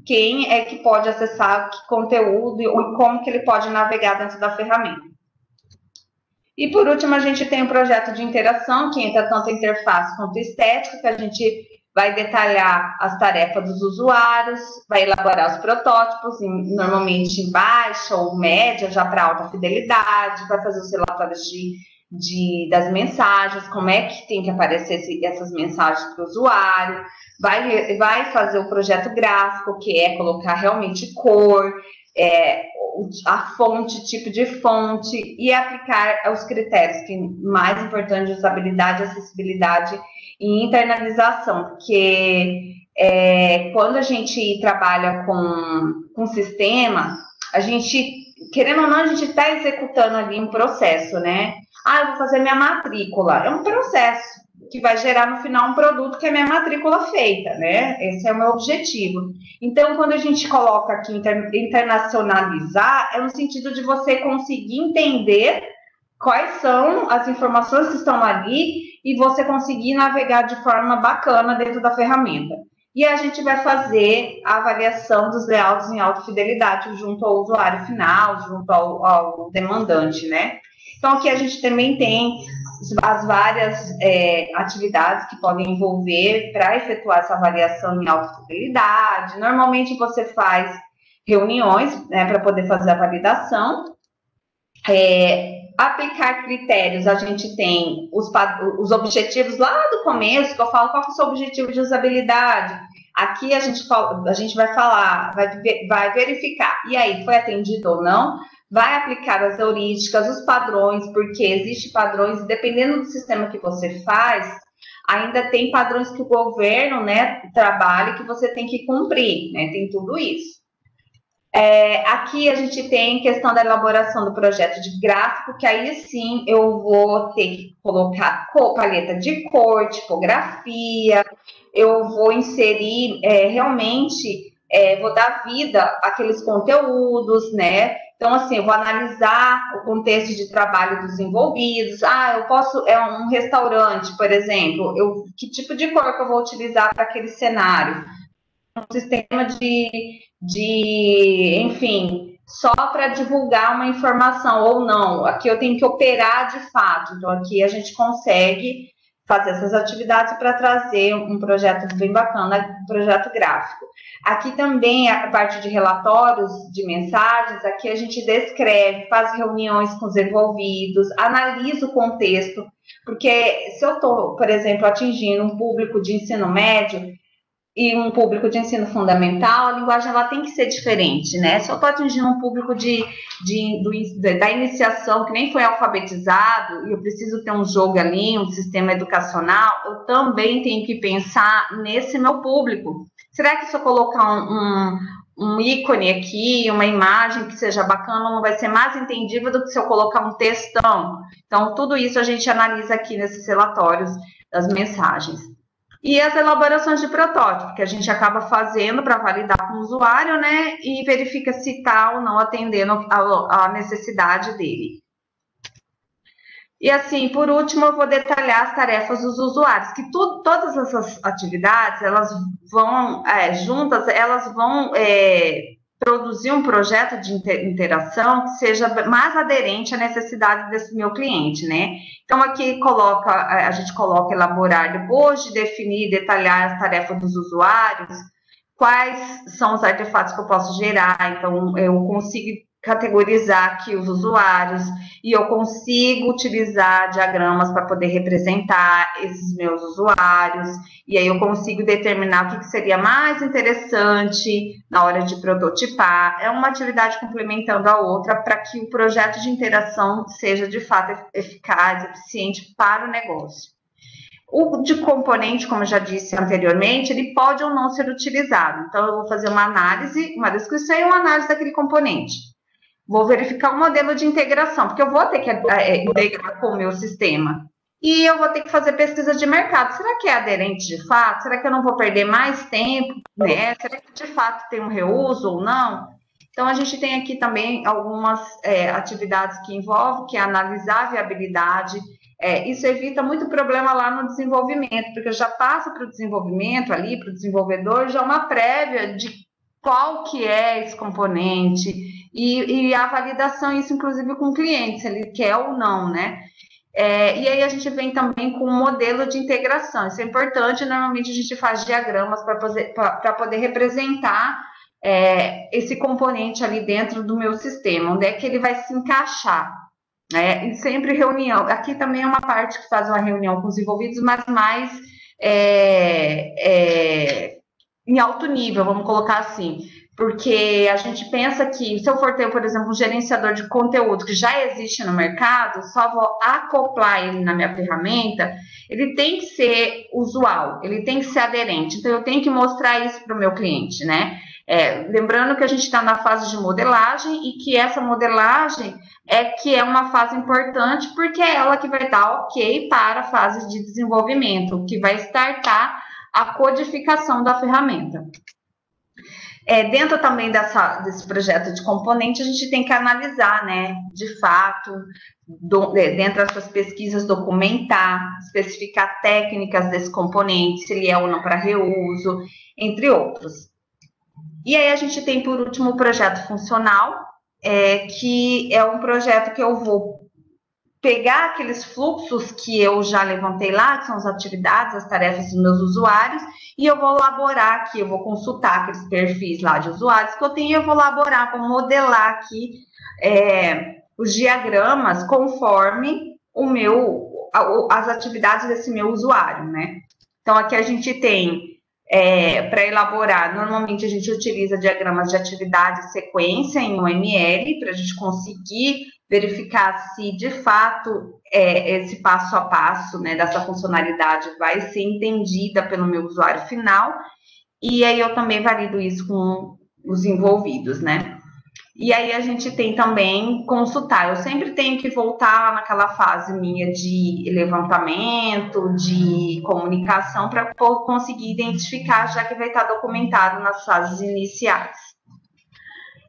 quem é que pode acessar que conteúdo e como que ele pode navegar dentro da ferramenta. E, por último, a gente tem o projeto de interação, que entra tanto a interface quanto a estética, que a gente vai detalhar as tarefas dos usuários, vai elaborar os protótipos, normalmente em baixa ou média, já para alta fidelidade, vai fazer os relatórios das mensagens, como é que tem que aparecer essas mensagens para o usuário, vai fazer o projeto gráfico, que é colocar realmente cor, a fonte, tipo de fonte, e aplicar os critérios que mais importante de usabilidade, acessibilidade e internalização, porque quando a gente trabalha com sistema, a gente, querendo ou não, a gente está executando ali um processo, né? Eu vou fazer minha matrícula. É um processo que vai gerar no final um produto que é minha matrícula feita, né? Esse é o meu objetivo. Então, quando a gente coloca aqui internacionalizar, é no sentido de você conseguir entender quais são as informações que estão ali e você conseguir navegar de forma bacana dentro da ferramenta. E a gente vai fazer a avaliação dos layouts em alta fidelidade junto ao usuário final, junto ao demandante, né? Então, aqui a gente também tem as várias atividades que podem envolver para efetuar essa avaliação em alta fidelidade. Normalmente, você faz reuniões, né, para poder fazer a validação. Aplicar critérios, a gente tem os objetivos lá do começo, que eu falo qual é o seu objetivo de usabilidade. Aqui a gente vai falar, vai verificar, e aí, foi atendido ou não? Vai aplicar as heurísticas, os padrões, porque existem padrões, dependendo do sistema que você faz, ainda tem padrões que o governo, né, trabalha, que você tem que cumprir, né, tem tudo isso. Aqui a gente tem questão da elaboração do projeto de gráfico, que aí sim eu vou ter que colocar paleta de cor, tipografia, eu vou inserir realmente, vou dar vida àqueles conteúdos, né? Então, assim, eu vou analisar o contexto de trabalho dos envolvidos. Eu posso, um restaurante, por exemplo, que tipo de cor que eu vou utilizar para aquele cenário? Um sistema enfim, só para divulgar uma informação ou não. Aqui eu tenho que operar de fato. Então, aqui a gente consegue fazer essas atividades para trazer um projeto bem bacana, um projeto gráfico. Aqui também a parte de relatórios de mensagens, aqui a gente descreve, faz reuniões com os envolvidos, analisa o contexto, porque se eu estou, por exemplo, atingindo um público de ensino médio, e um público de ensino fundamental, a linguagem ela tem que ser diferente, né? Se eu estou atingindo um público da iniciação que nem foi alfabetizado, e eu preciso ter um jogo ali, um sistema educacional, eu também tenho que pensar nesse meu público. Será que se eu colocar um ícone aqui, uma imagem que seja bacana, não vai ser mais entendível do que se eu colocar um textão? Então, tudo isso a gente analisa aqui nesses relatórios das mensagens. E as elaborações de protótipo, que a gente acaba fazendo para validar com o usuário, né? E verifica se está ou não atendendo a necessidade dele. E assim, por último, eu vou detalhar as tarefas dos usuários, que todas essas atividades, elas vão, juntas, elas vão produzir um projeto de interação que seja mais aderente à necessidade desse meu cliente, né? Então, aqui a gente coloca elaborar, depois de definir e detalhar as tarefas dos usuários, quais são os artefatos que eu posso gerar. Então, eu consigo categorizar aqui os usuários e eu consigo utilizar diagramas para poder representar esses meus usuários, e aí eu consigo determinar o que seria mais interessante na hora de prototipar. É uma atividade complementando a outra para que o projeto de interação seja de fato eficaz, eficiente para o negócio. O de componente, como eu já disse anteriormente, ele pode ou não ser utilizado. Então, eu vou fazer uma análise, uma descrição e uma análise daquele componente. Vou verificar um modelo de integração, porque eu vou ter que integrar com o meu sistema. E eu vou ter que fazer pesquisa de mercado. Será que é aderente de fato? Será que eu não vou perder mais tempo, né? Será que de fato tem um reuso ou não? Então, a gente tem aqui também algumas atividades que envolvem, que é analisar a viabilidade. Isso evita muito problema lá no desenvolvimento, porque já passa para o desenvolvimento ali, para o desenvolvedor, já uma prévia de qual que é esse componente, e a validação, isso inclusive com o cliente, se ele quer ou não, né? E aí a gente vem também com um modelo de integração, isso é importante, normalmente a gente faz diagramas para poder representar esse componente ali dentro do meu sistema, onde é que ele vai se encaixar, né? E sempre reunião, aqui também é uma parte que faz uma reunião com os envolvidos, mas mais em alto nível, vamos colocar assim, porque a gente pensa que se eu for ter, por exemplo, um gerenciador de conteúdo que já existe no mercado, só vou acoplar ele na minha ferramenta, ele tem que ser usual, ele tem que ser aderente, então eu tenho que mostrar isso para o meu cliente, né? Lembrando que a gente está na fase de modelagem e que essa modelagem que é uma fase importante, porque é ela que vai dar ok para a fase de desenvolvimento, que vai startar a codificação da ferramenta. Dentro também desse projeto de componente, a gente tem que analisar, né, de fato, dentro dessas pesquisas, documentar, especificar técnicas desse componente, se ele é ou não para reuso, entre outros. E aí a gente tem, por último, o projeto funcional, que é um projeto que eu vou pegar aqueles fluxos que eu já levantei lá, que são as atividades, as tarefas dos meus usuários, e eu vou elaborar aqui, eu vou consultar aqueles perfis lá de usuários que eu tenho, e eu vou elaborar, vou modelar aqui os diagramas conforme as atividades desse meu usuário, né? Então, aqui a gente tem, para elaborar, normalmente a gente utiliza diagramas de atividade e sequência em UML, para a gente conseguir verificar se, de fato, esse passo a passo, né, dessa funcionalidade vai ser entendida pelo meu usuário final, e aí eu também valido isso com os envolvidos, né? E aí a gente tem também consultar, eu sempre tenho que voltar naquela fase minha de levantamento, de comunicação, para conseguir identificar, já que vai estar documentado nas fases iniciais.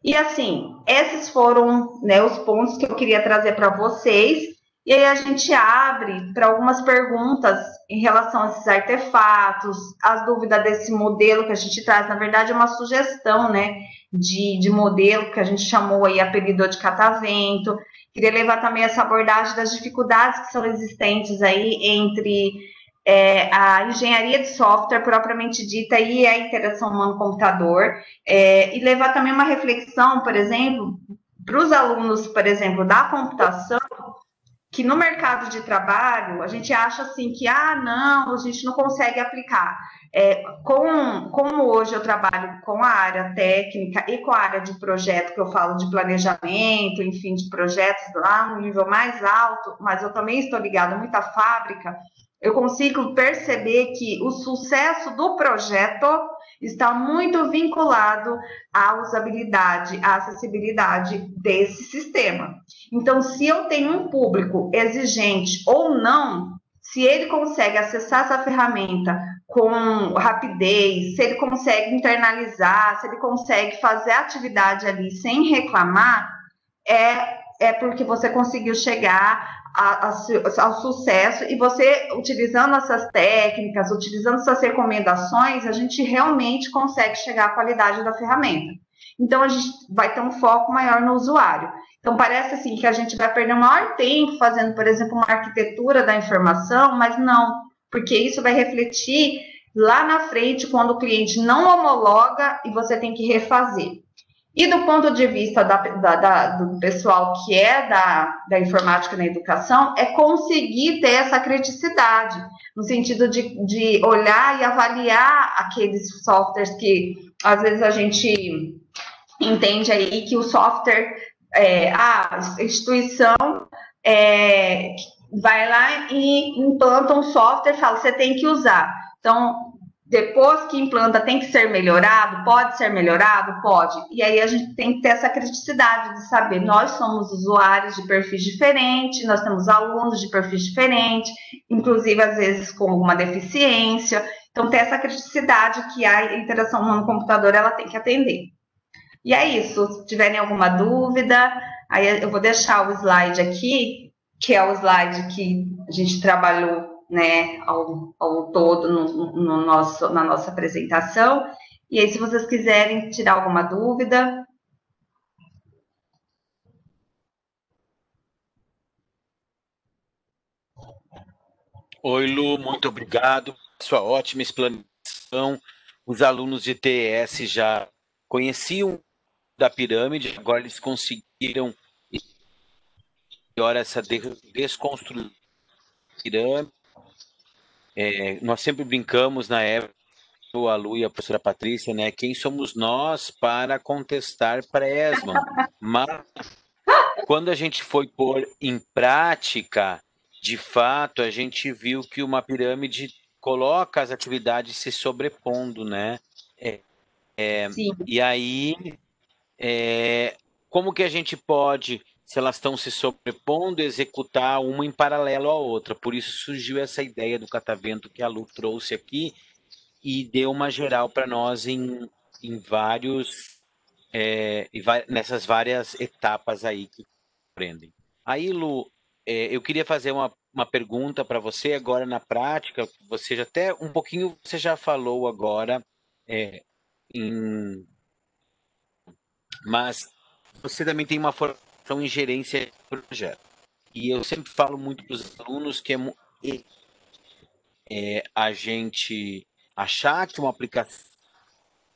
E assim, esses foram, né, os pontos que eu queria trazer para vocês. E aí a gente abre para algumas perguntas em relação a esses artefatos, as dúvidas desse modelo que a gente traz. Na verdade, é uma sugestão, né, de modelo que a gente chamou aí, apelidou de catavento. Queria levar também essa abordagem das dificuldades que são existentes aí entre a engenharia de software propriamente dita e a interação humano-computador, e levar também uma reflexão, por exemplo, para os alunos, por exemplo, da computação, que no mercado de trabalho a gente acha assim que, não, a gente não consegue aplicar. Como hoje eu trabalho com a área técnica e com a área de projeto, que eu falo de planejamento, enfim, de projetos lá no nível mais alto, mas eu também estou ligada muito à fábrica, eu consigo perceber que o sucesso do projeto está muito vinculado à usabilidade, à acessibilidade desse sistema. Então, se eu tenho um público exigente ou não, se ele consegue acessar essa ferramenta com rapidez, se ele consegue internalizar, se ele consegue fazer a atividade ali sem reclamar, é porque você conseguiu chegar ao sucesso, e você, utilizando essas técnicas, utilizando essas recomendações, a gente realmente consegue chegar à qualidade da ferramenta. Então, a gente vai ter um foco maior no usuário. Então, parece assim que a gente vai perder o maior tempo fazendo, por exemplo, uma arquitetura da informação, mas não, porque isso vai refletir lá na frente, quando o cliente não homologa e você tem que refazer. E do ponto de vista do pessoal que é da informática na educação, é conseguir ter essa criticidade, no sentido de olhar e avaliar aqueles softwares que, às vezes, a gente entende aí que o software, a instituição vai lá e implanta um software e fala, você tem que usar. Então, depois que implanta, tem que ser melhorado? Pode ser melhorado? Pode. E aí a gente tem que ter essa criticidade de saber, nós somos usuários de perfis diferentes, nós temos alunos de perfis diferentes, inclusive às vezes com alguma deficiência. Então, ter essa criticidade que a interação humano-computador ela tem que atender. E é isso. Se tiverem alguma dúvida, aí eu vou deixar o slide aqui, que é o slide que a gente trabalhou, né, ao todo na nossa apresentação. E aí, se vocês quiserem tirar alguma dúvida. Oi, Lu, muito obrigado pela sua ótima explanação. Os alunos de TES já conheciam da pirâmide, agora eles conseguiram melhor essa desconstrução da pirâmide. Nós sempre brincamos na época, a Lu e a professora Patrícia, né? Quem somos nós para contestar Presman? Mas quando a gente foi pôr em prática, de fato, a gente viu que uma pirâmide coloca as atividades se sobrepondo, né? Sim. E aí, como que a gente pode, se elas estão se sobrepondo, executar uma em paralelo à outra? Por isso surgiu essa ideia do catavento que a Lu trouxe aqui e deu uma geral para nós em vários, nessas várias etapas aí que aprendem. Aí, Lu, eu queria fazer uma pergunta para você agora na prática. Você já até um pouquinho, você já falou agora, mas você também tem uma formação em gerência de projeto. E eu sempre falo muito para os alunos que a gente achar que uma aplicação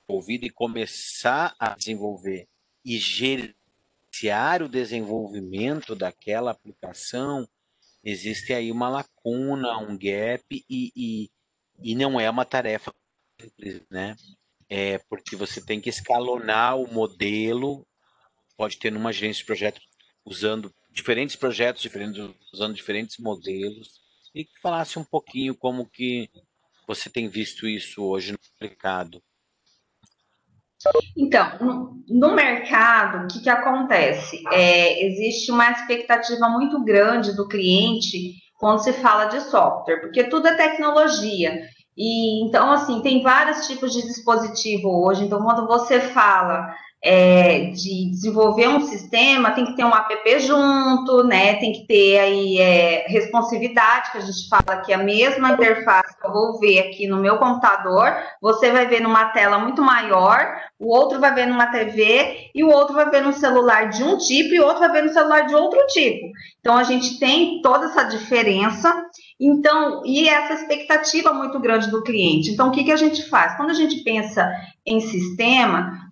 desenvolvida e começar a desenvolver e gerenciar o desenvolvimento daquela aplicação, existe aí uma lacuna, um gap, e não é uma tarefa simples, né? Porque você tem que escalonar o modelo, pode ter numa gerência de projeto usando diferentes projetos, usando diferentes modelos, e que falasse um pouquinho como que você tem visto isso hoje no mercado. Então, no mercado, o que acontece? Existe uma expectativa muito grande do cliente quando se fala de software, porque tudo é tecnologia. E então, assim, tem vários tipos de dispositivo hoje. Então, quando você fala de desenvolver um sistema, tem que ter um app junto, né? Tem que ter aí responsividade, que a gente fala que a mesma interface que eu vou ver aqui no meu computador, você vai ver numa tela muito maior, o outro vai ver numa TV e o outro vai ver num celular de um tipo e o outro vai ver no celular de outro tipo. Então, a gente tem toda essa diferença. Então, e essa expectativa muito grande do cliente. Então, o que a gente faz? Quando a gente pensa em sistema,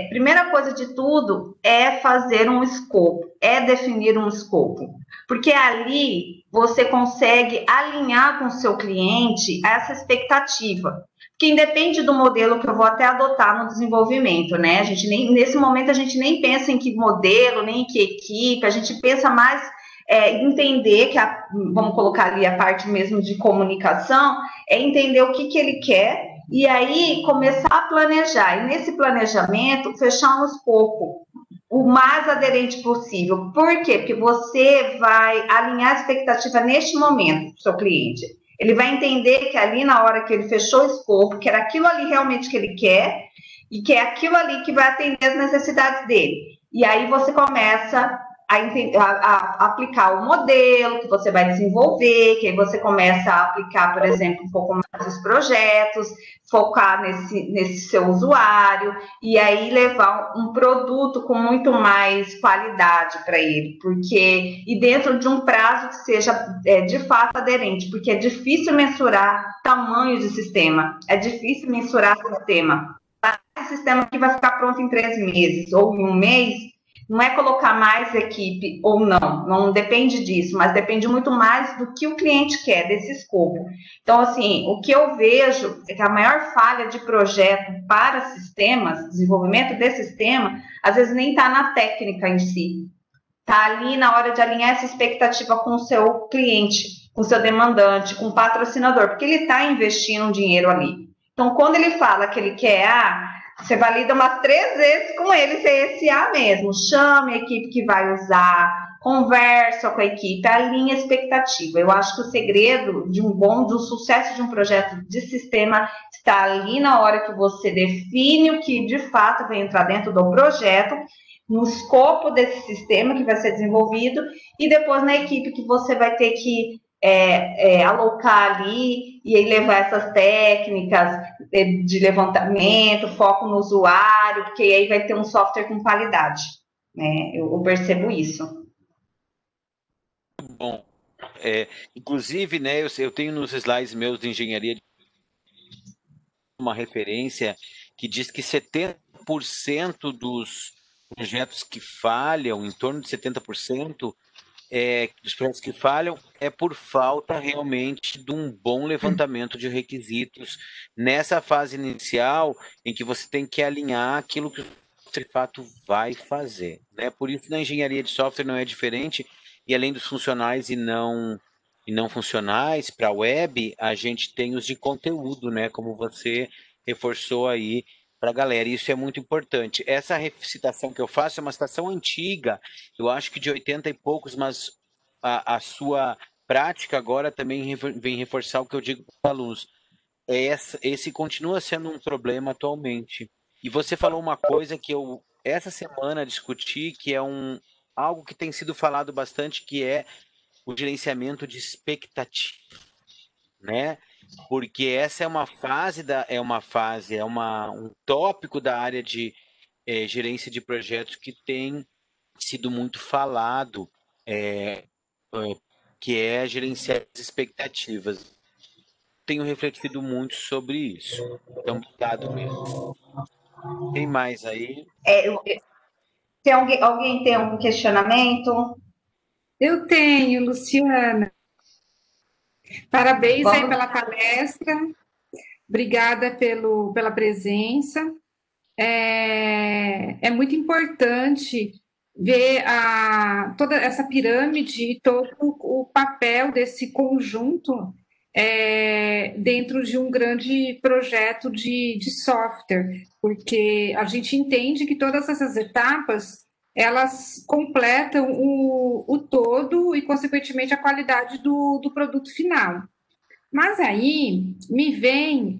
Primeira coisa de tudo é fazer um escopo, é definir um escopo, porque ali você consegue alinhar com o seu cliente essa expectativa, que independe do modelo que eu vou até adotar no desenvolvimento, né? Nesse momento a gente nem pensa em que modelo, nem em que equipe, a gente pensa mais entender que vamos colocar ali a parte mesmo de comunicação, é entender o que ele quer e aí começar a planejar. E nesse planejamento, fechar um escopo o mais aderente possível. Por quê? Porque você vai alinhar a expectativa neste momento do seu cliente. Ele vai entender que ali na hora que ele fechou o escopo, que era aquilo ali realmente que ele quer e que é aquilo ali que vai atender as necessidades dele. E aí você começa a aplicar o modelo que você vai desenvolver, que aí você começa a aplicar, por exemplo, um pouco mais os projetos, focar nesse seu usuário, e aí levar um produto com muito mais qualidade para ele, e dentro de um prazo que seja de fato aderente, porque é difícil mensurar tamanho de sistema, é difícil mensurar sistema que vai ficar pronto em 3 meses ou em 1 mês. Não é colocar mais equipe ou não depende disso, mas depende muito mais do que o cliente quer, desse escopo. Então, assim, o que eu vejo é que a maior falha de projeto para sistemas, desenvolvimento de sistema, às vezes nem está na técnica em si, está ali na hora de alinhar essa expectativa com o seu cliente, com o seu demandante, com o patrocinador, porque ele está investindo um dinheiro ali. Então, quando ele fala que ele quer você valida umas 3 vezes com ele, se é esse A mesmo. Chame a equipe que vai usar, conversa com a equipe, alinha a expectativa. Eu acho que o segredo do sucesso de um projeto de sistema está ali na hora que você define o que de fato vai entrar dentro do projeto, no escopo desse sistema que vai ser desenvolvido e depois na equipe que você vai ter que alocar ali e aí levar essas técnicas de levantamento, foco no usuário, porque aí vai ter um software com qualidade, né? Eu percebo isso. Bom, inclusive, né, eu tenho nos slides meus de engenharia uma referência que diz que 70% dos projetos que falham, em torno de 70%, dos projetos que falham é por falta realmente de um bom levantamento de requisitos nessa fase inicial em que você tem que alinhar aquilo que você de fato vai fazer, né? Por isso na engenharia de software não é diferente, e além dos funcionais e não funcionais para a web, a gente tem os de conteúdo, né? Como você reforçou aí para a galera, e isso é muito importante. Essa citação que eu faço é uma citação antiga, eu acho que de 80 e poucos, mas a sua prática agora também vem reforçar o que eu digo para os alunos. Esse continua sendo um problema atualmente. E você falou uma coisa que eu, essa semana, discuti, que é algo que tem sido falado bastante, que é o gerenciamento de expectativa, né? Porque essa é uma fase um tópico da área de gerência de projetos que tem sido muito falado, que é gerenciar as expectativas. Tenho refletido muito sobre isso. Então, obrigado mesmo. Tem mais aí? Se alguém tem algum questionamento? Eu tenho, Luciana. Parabéns aí pela palestra. Obrigada pela presença. É muito importante ver toda essa pirâmide e todo o papel desse conjunto dentro de um grande projeto de software, porque a gente entende que todas essas etapas elas completam o todo e, consequentemente, a qualidade do produto final. Mas aí me vem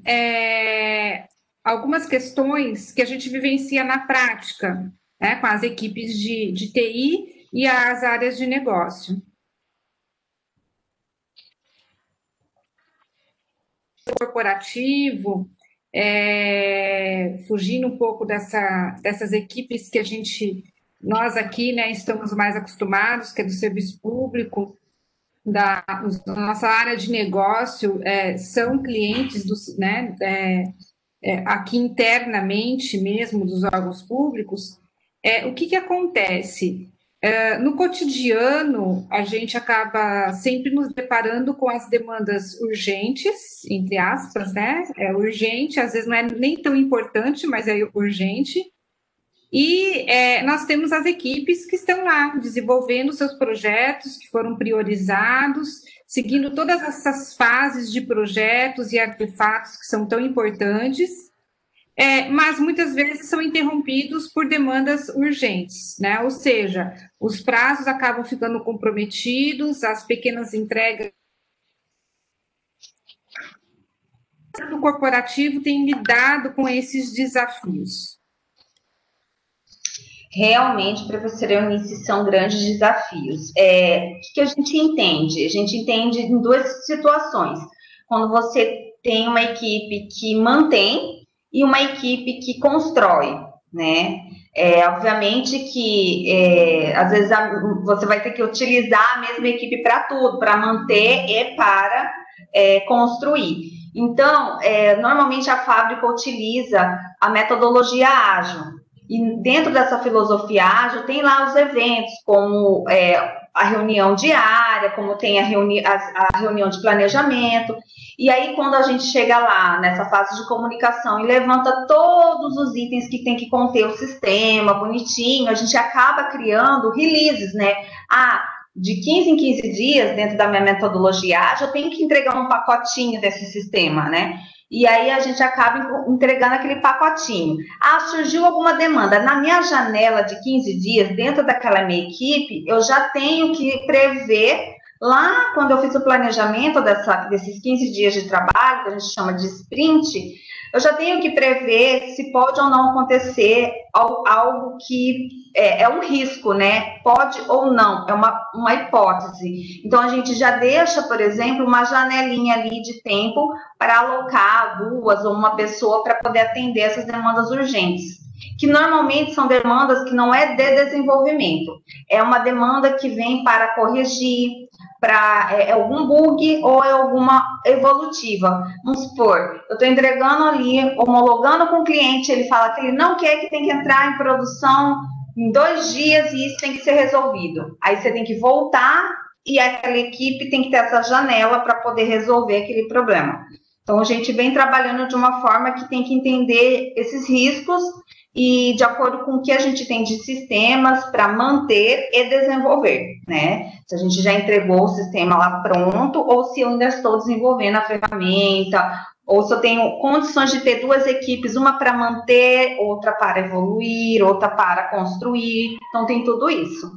algumas questões que a gente vivencia na prática, né, com as equipes de TI e as áreas de negócio. Corporativo, fugindo um pouco dessas equipes que nós aqui, né, estamos mais acostumados, que é do serviço público, da nossa área de negócio, são clientes aqui internamente mesmo dos órgãos públicos, o que acontece? No cotidiano, a gente acaba sempre nos deparando com as demandas urgentes, entre aspas, né? É urgente, às vezes não é nem tão importante, mas é urgente. E nós temos as equipes que estão lá desenvolvendo seus projetos que foram priorizados, seguindo todas essas fases de projetos e artefatos que são tão importantes, mas muitas vezes são interrompidos por demandas urgentes, né? Ou seja, os prazos acabam ficando comprometidos, as pequenas entregas do corporativo tem lidado com esses desafios. Realmente, professora Eunice, são grandes desafios. O que a gente entende? A gente entende em duas situações. Quando você tem uma equipe que mantém e uma equipe que constrói, né? Obviamente que, às vezes, você vai ter que utilizar a mesma equipe para tudo, para manter e para construir. Então, normalmente a fábrica utiliza a metodologia ágil. E dentro dessa filosofia ágil, tem lá os eventos, como a reunião diária, como tem a reunião de planejamento. E aí, quando a gente chega lá, nessa fase de comunicação, e levanta todos os itens que tem que conter o sistema, bonitinho, a gente acaba criando releases, né? De 15 em 15 dias, dentro da minha metodologia ágil, eu tenho que entregar um pacotinho desse sistema, né? E aí a gente acaba entregando aquele pacotinho. Surgiu alguma demanda. Na minha janela de 15 dias, dentro daquela minha equipe, eu já tenho que prever, lá quando eu fiz o planejamento desses 15 dias de trabalho, que a gente chama de sprint, eu já tenho que prever se pode ou não acontecer algo que é um risco, né? Pode ou não, é uma hipótese. Então, a gente já deixa, por exemplo, uma janelinha ali de tempo para alocar 2 ou uma pessoa para poder atender essas demandas urgentes, que normalmente são demandas que não é de desenvolvimento, é uma demanda que vem para corrigir, para algum bug ou é alguma evolutiva. Vamos supor, eu estou entregando ali, homologando com o cliente, ele fala que ele não quer, que tem que entrar em produção em 2 dias e isso tem que ser resolvido. Aí você tem que voltar e aquela equipe tem que ter essa janela para poder resolver aquele problema. Então, a gente vem trabalhando de uma forma que tem que entender esses riscos e de acordo com o que a gente tem de sistemas para manter e desenvolver, né? Se a gente já entregou o sistema lá pronto ou se eu ainda estou desenvolvendo a ferramenta, ou se eu tenho condições de ter 2 equipes, uma para manter, outra para evoluir, outra para construir. Então, tem tudo isso.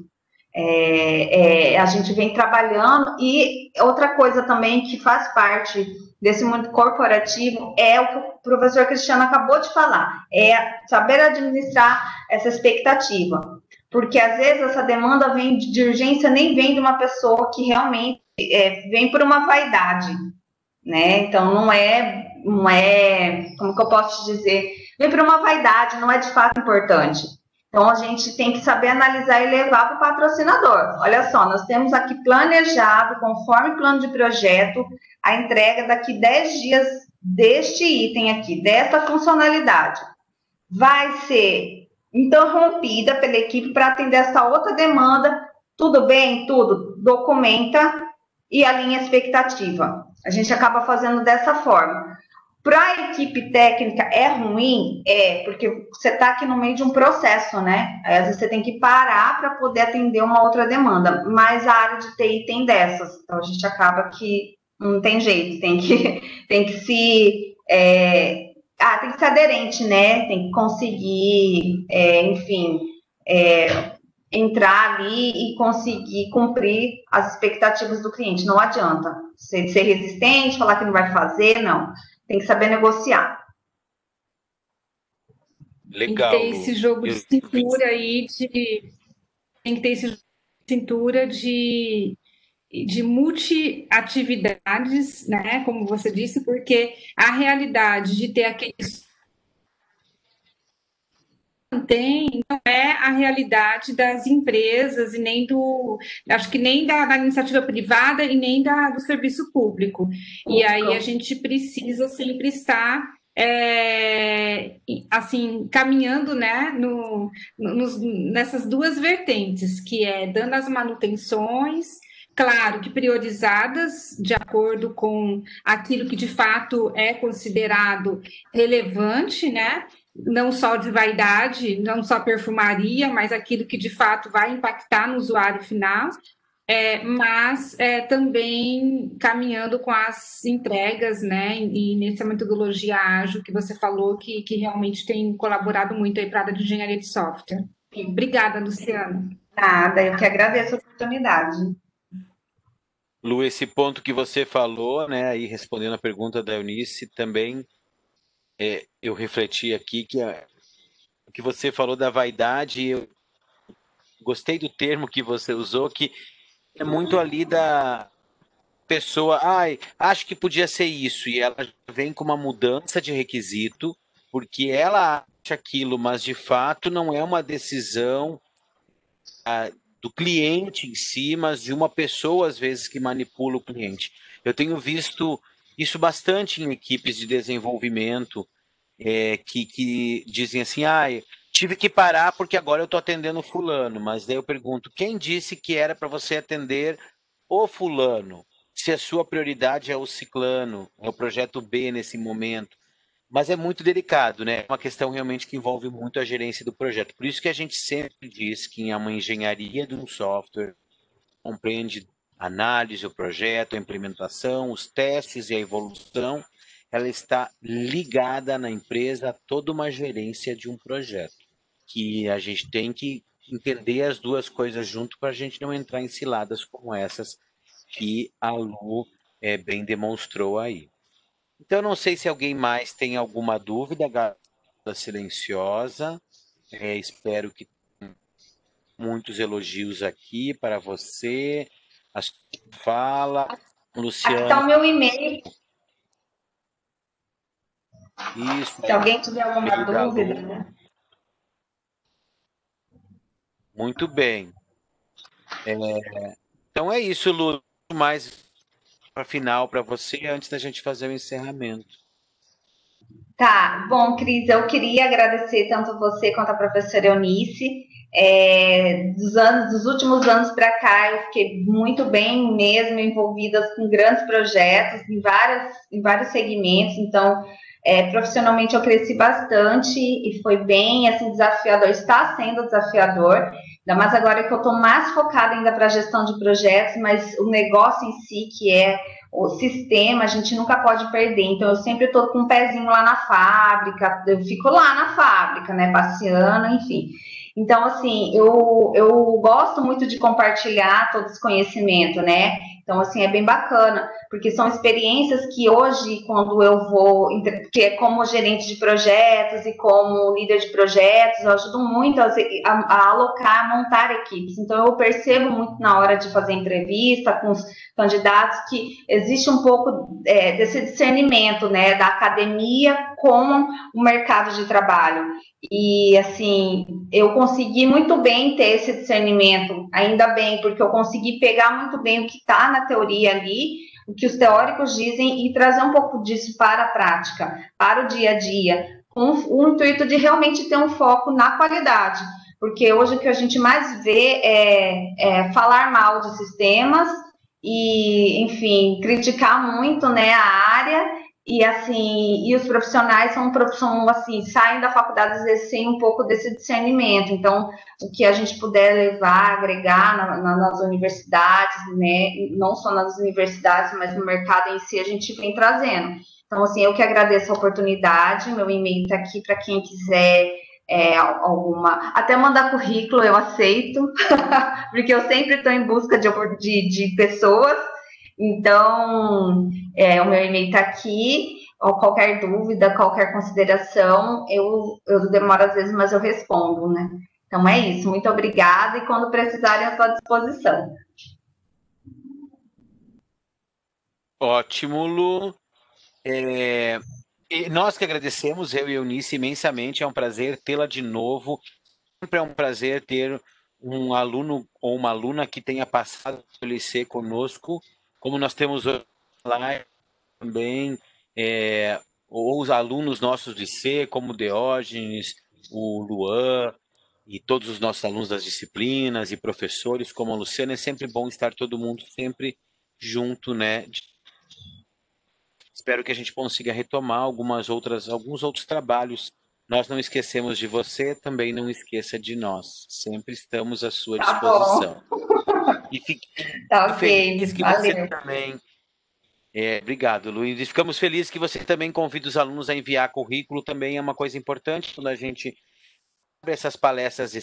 A gente vem trabalhando e outra coisa também que faz parte desse mundo corporativo é o que o professor Cristiano acabou de falar, é saber administrar essa expectativa, porque às vezes essa demanda vem de urgência, nem vem de uma pessoa que realmente vem por uma vaidade, né? Então não é, como que eu posso te dizer, vem por uma vaidade, não é de fato importante. Então, a gente tem que saber analisar e levar para o patrocinador. Olha só, nós temos aqui planejado, conforme plano de projeto, a entrega daqui 10 dias deste item aqui, dessa funcionalidade. Vai ser interrompida pela equipe para atender essa outra demanda. Tudo bem? Tudo. Documenta e alinha a expectativa. A gente acaba fazendo dessa forma. Para a equipe técnica é ruim? Porque você está aqui no meio de um processo, né? Às vezes você tem que parar para poder atender uma outra demanda, mas a área de TI tem dessas, então a gente acaba que não tem jeito, tem que ser aderente, né? Tem que conseguir, entrar ali e conseguir cumprir as expectativas do cliente. Não adianta ser resistente, falar que não vai fazer, não. Tem que saber negociar. Legal. Tem que ter esse jogo de cintura aí, tem que ter esse jogo de cintura de multi-atividades, né? Como você disse, porque a realidade de ter aqueles não é a realidade das empresas e nem acho que nem da iniciativa privada e nem do serviço público. E aí a gente precisa sempre estar assim, caminhando, né, nessas duas vertentes, que é dando as manutenções, claro que priorizadas de acordo com aquilo que de fato é considerado relevante, né? Não só de vaidade, não só perfumaria, mas aquilo que de fato vai impactar no usuário final, mas também caminhando com as entregas, né? E nessa metodologia ágil que você falou, que realmente tem colaborado muito aí para a área de engenharia de software. Obrigada, Luciana. Nada, eu que agradeço a oportunidade. Lu, esse ponto que você falou, né, aí respondendo a pergunta da Eunice, também eu refleti aqui o que você falou da vaidade, eu gostei do termo que você usou, que é muito ali da pessoa, acho que podia ser isso, e ela vem com uma mudança de requisito, porque ela acha aquilo, mas de fato não é uma decisão do cliente em si, mas de uma pessoa, às vezes, que manipula o cliente. Eu tenho visto isso bastante em equipes de desenvolvimento, que dizem assim, tive que parar porque agora eu estou atendendo fulano, mas daí eu pergunto, quem disse que era para você atender o fulano? Se a sua prioridade é o ciclano, é o projeto B nesse momento. Mas é muito delicado, né? É uma questão realmente que envolve muito a gerência do projeto. Por isso que a gente sempre diz que uma engenharia de um software compreende a análise, o projeto, a implementação, os testes e a evolução. Ela está ligada na empresa a toda uma gerência de um projeto, que a gente tem que entender as duas coisas junto para a gente não entrar em ciladas como essas que a Lu bem demonstrou aí. Então, não sei se alguém mais tem alguma dúvida, Garota Silenciosa. Espero que muitos elogios aqui para você. A sua fala, Aqui Luciano. está o meu e-mail. Isso. Se alguém tiver alguma dúvida, Lu. né? Muito bem. Então é isso, Lu. Mais para final para você antes da gente fazer o encerramento. Tá, bom, Cris, eu queria agradecer tanto você quanto a professora Eunice. Dos últimos anos para cá, eu fiquei muito bem mesmo envolvida com grandes projetos em vários segmentos. Então, profissionalmente eu cresci bastante e foi bem assim desafiador. Está sendo desafiador, ainda mais agora que eu estou mais focada ainda para a gestão de projetos, mas o negócio em si, que é o sistema, a gente nunca pode perder. Então, eu sempre estou com um pezinho lá na fábrica, eu fico lá na fábrica, né, passeando, enfim. Então, assim, eu gosto muito de compartilhar todo esse conhecimento, né? Então, assim, é bem bacana, porque são experiências que hoje, quando eu vou, que é como gerente de projetos e como líder de projetos, eu ajudo muito a alocar, a montar equipes. Então, eu percebo muito na hora de fazer entrevista com os candidatos que existe um pouco desse discernimento, né, da academia com o mercado de trabalho. E, assim, eu consegui muito bem ter esse discernimento, ainda bem, porque eu consegui pegar muito bem o que está na teoria ali, o que os teóricos dizem, e trazer um pouco disso para a prática, para o dia a dia, com o intuito de realmente ter um foco na qualidade. Porque hoje o que a gente mais vê é falar mal de sistemas e, enfim, criticar muito, né, a área. E assim, e os profissionais são assim, saem da faculdade às vezes sem um pouco desse discernimento. Então, o que a gente puder levar, agregar nas universidades, né? Não só nas universidades, mas no mercado em si, a gente vem trazendo. Então, assim, eu que agradeço a oportunidade, meu e-mail está aqui para quem quiser alguma. Até mandar currículo eu aceito, porque eu sempre estou em busca de pessoas. Então, o meu e-mail está aqui. Qualquer dúvida, qualquer consideração, eu demoro às vezes, mas eu respondo, né? Então é isso. Muito obrigada e quando precisarem, eu estou à disposição. Ótimo, Lu. E nós que agradecemos, eu e Eunice, imensamente. É um prazer tê-la de novo. Sempre é um prazer ter um aluno ou uma aluna que tenha passado pelo IC conosco, como nós temos lá também ou os alunos nossos de C, como o Diógenes, o Luan, e todos os nossos alunos das disciplinas e professores, como a Luciana, é sempre bom estar todo mundo sempre junto, né? Espero que a gente consiga retomar alguns outros trabalhos. Nós não esquecemos de você, também não esqueça de nós. Sempre estamos à sua Tá disposição. bom. E fique Tá feliz ok. que você Valeu. também. Obrigado, Luiz. E ficamos felizes que você também convida os alunos a enviar currículo, também é uma coisa importante quando a gente abre essas palestras,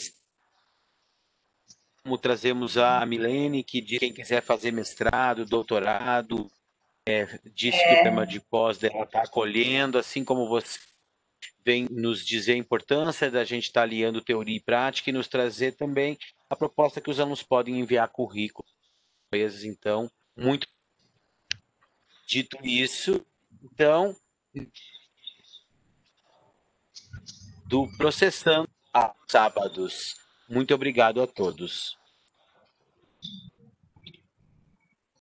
como trazemos a Milene, que diz quem quiser fazer mestrado, doutorado, disse que o tema de pós dela está acolhendo, assim como você vem nos dizer a importância da gente estar aliando teoria e prática e nos trazer também a proposta que os alunos podem enviar currículo. Então, muito dito isso, então, do Processando aos Sábados. Muito obrigado a todos.